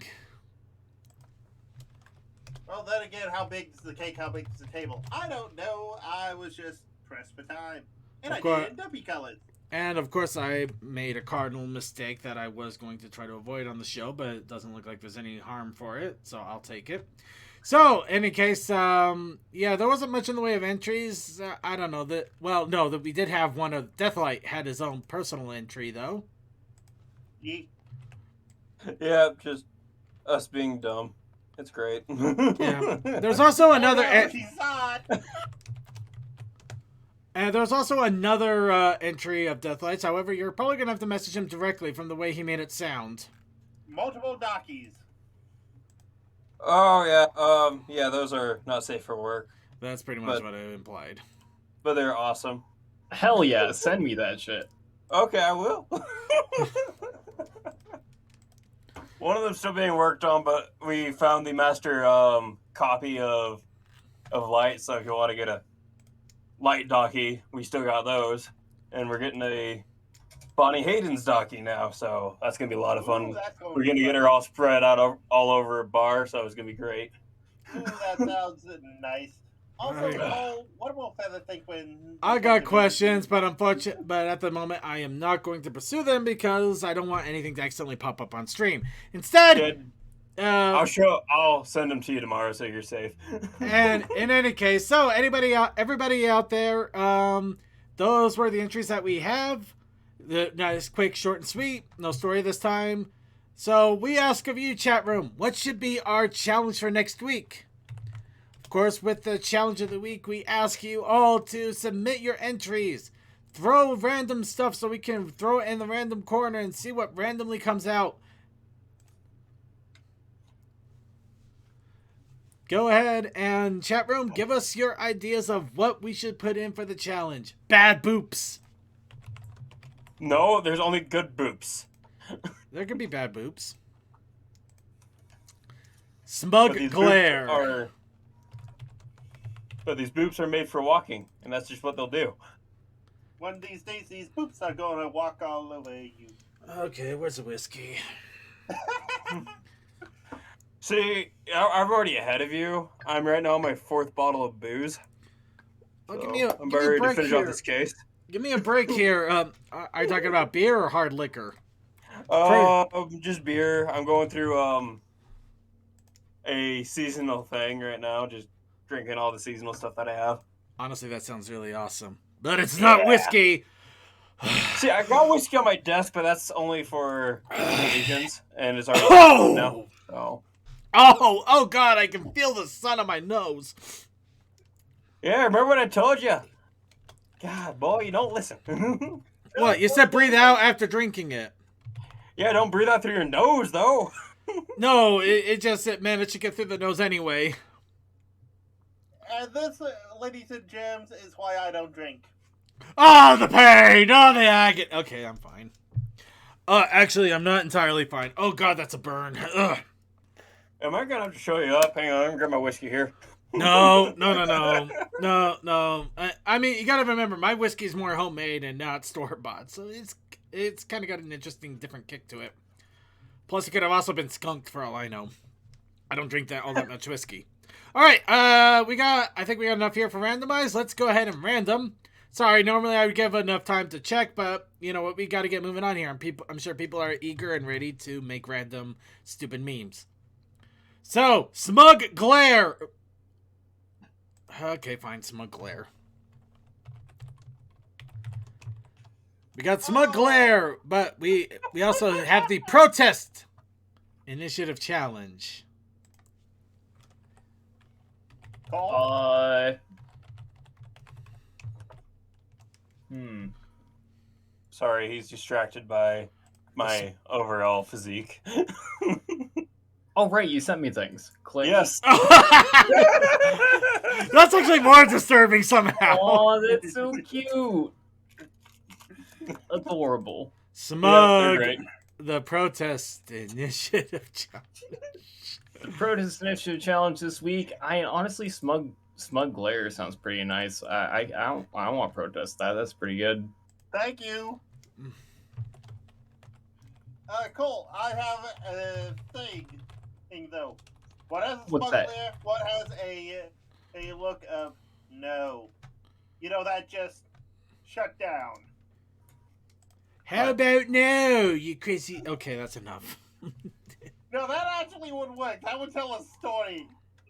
F: Well, then again, how big is the cake? How big is the table? I don't know. I was just pressed for time, and I did it in dumpy colors.
C: And of course, I made a cardinal mistake that I was going to try to avoid on the show, but it doesn't look like there's any harm for it, so I'll take it. So, in any case, yeah, there wasn't much in the way of entries. I don't know that. Well, no, that we did have one of Deathlight had his own personal entry though.
G: Yeah, just us being dumb. It's great.
C: Yeah. There's also another. And there's also another entry of Deathlights. However, you're probably gonna have to message him directly from the way he made it sound.
F: Multiple dockies.
G: Oh yeah, yeah, those are not safe for work.
C: That's pretty much what I implied.
G: But they're awesome.
J: Hell yeah, send me that shit.
G: Okay, I will. One of them's still being worked on, but we found the master copy of Light, so if you want to get a Light docky, we still got those. And we're getting a Bonnie Hayden's docky now, so that's going to be a lot of fun. We're going to get her all spread out all over a bar, so it's going to be great.
F: Ooh, that sounds nice. Also, Cole, what will Feather think when...
C: I got questions, but at the moment, I am not going to pursue them because I don't want anything to accidentally pop up on stream. Instead...
G: I'll send them to you tomorrow so you're safe.
C: And in any case, so everybody out there, those were the entries that we have. The nice, quick, short, and sweet. No story this time. So we ask of you, chat room, what should be our challenge for next week? Of course, with the challenge of the week, we ask you all to submit your entries. Throw random stuff so we can throw it in the random corner and see what randomly comes out. Go ahead and chat room, give us your ideas of what we should put in for the challenge. Bad boops.
G: No, there's only good boops.
C: There could be bad boops. Smug glare.
G: But these boops are made for walking, and that's just what they'll do.
F: One of these days, these boops are gonna walk all over you.
C: Okay, where's the whiskey?
G: See, I'm already ahead of you. I'm right now on my 4th bottle of booze.
C: Oh,
G: So
C: give me a
G: I'm ready to
C: break
G: finish
C: here.
G: off this case.
C: Give me a break here. Are you talking about beer or hard liquor?
G: Just beer. I'm going through a seasonal thing right now. Just drinking all the seasonal stuff that I have.
C: Honestly, that sounds really awesome. But it's not whiskey.
G: See, I got whiskey on my desk, but that's only for occasions, and it's already
C: Oh!
G: now. So.
C: Oh God! I can feel the sun on my nose.
G: Yeah, remember what I told you? God, boy, you don't listen.
C: What? You said breathe out after drinking it.
G: Yeah, don't breathe out through your nose, though.
C: No, it just managed to get through the nose anyway.
F: And this, ladies and gems, is why I don't drink.
C: Oh, the pain! Oh, the agony. Okay, I'm fine. Actually, I'm not entirely fine. Oh God, that's a burn. Ugh.
G: Am I gonna have to show you up? Hang on, I'm gonna grab my whiskey here.
C: No. I mean, you gotta remember, my whiskey's more homemade and not store-bought, so it's kind of got an interesting, different kick to it. Plus, it could have also been skunked for all I know. I don't drink all that much whiskey. All right, I think we got enough here for randomize. Let's go ahead and random. Sorry, normally I would give enough time to check, but you know what? We got to get moving on here. I'm sure people are eager and ready to make random stupid memes. So, Smug Glare. Okay, fine, Smug Glare. We got Smug Glare, but we also have the Protest Initiative Challenge.
G: Sorry, he's distracted by my overall physique.
I: Oh, right, you sent me things. Click.
G: Yes.
C: That's actually more disturbing somehow.
I: Oh, that's so cute. Adorable.
C: Smug,
G: Yeah,
C: the Protest Initiative Challenge.
I: The Protest Initiative Challenge this week. I honestly, Smug Glare sounds pretty nice. I want Protest. That's pretty good.
F: Thank you. Cole, I have a thing though. What has a
I: What's
F: smug
I: that?
F: glare? What has a look of no? You know, that just shut down.
C: How about no, you crazy... Okay, that's enough.
F: No, that actually would work. That would tell a story.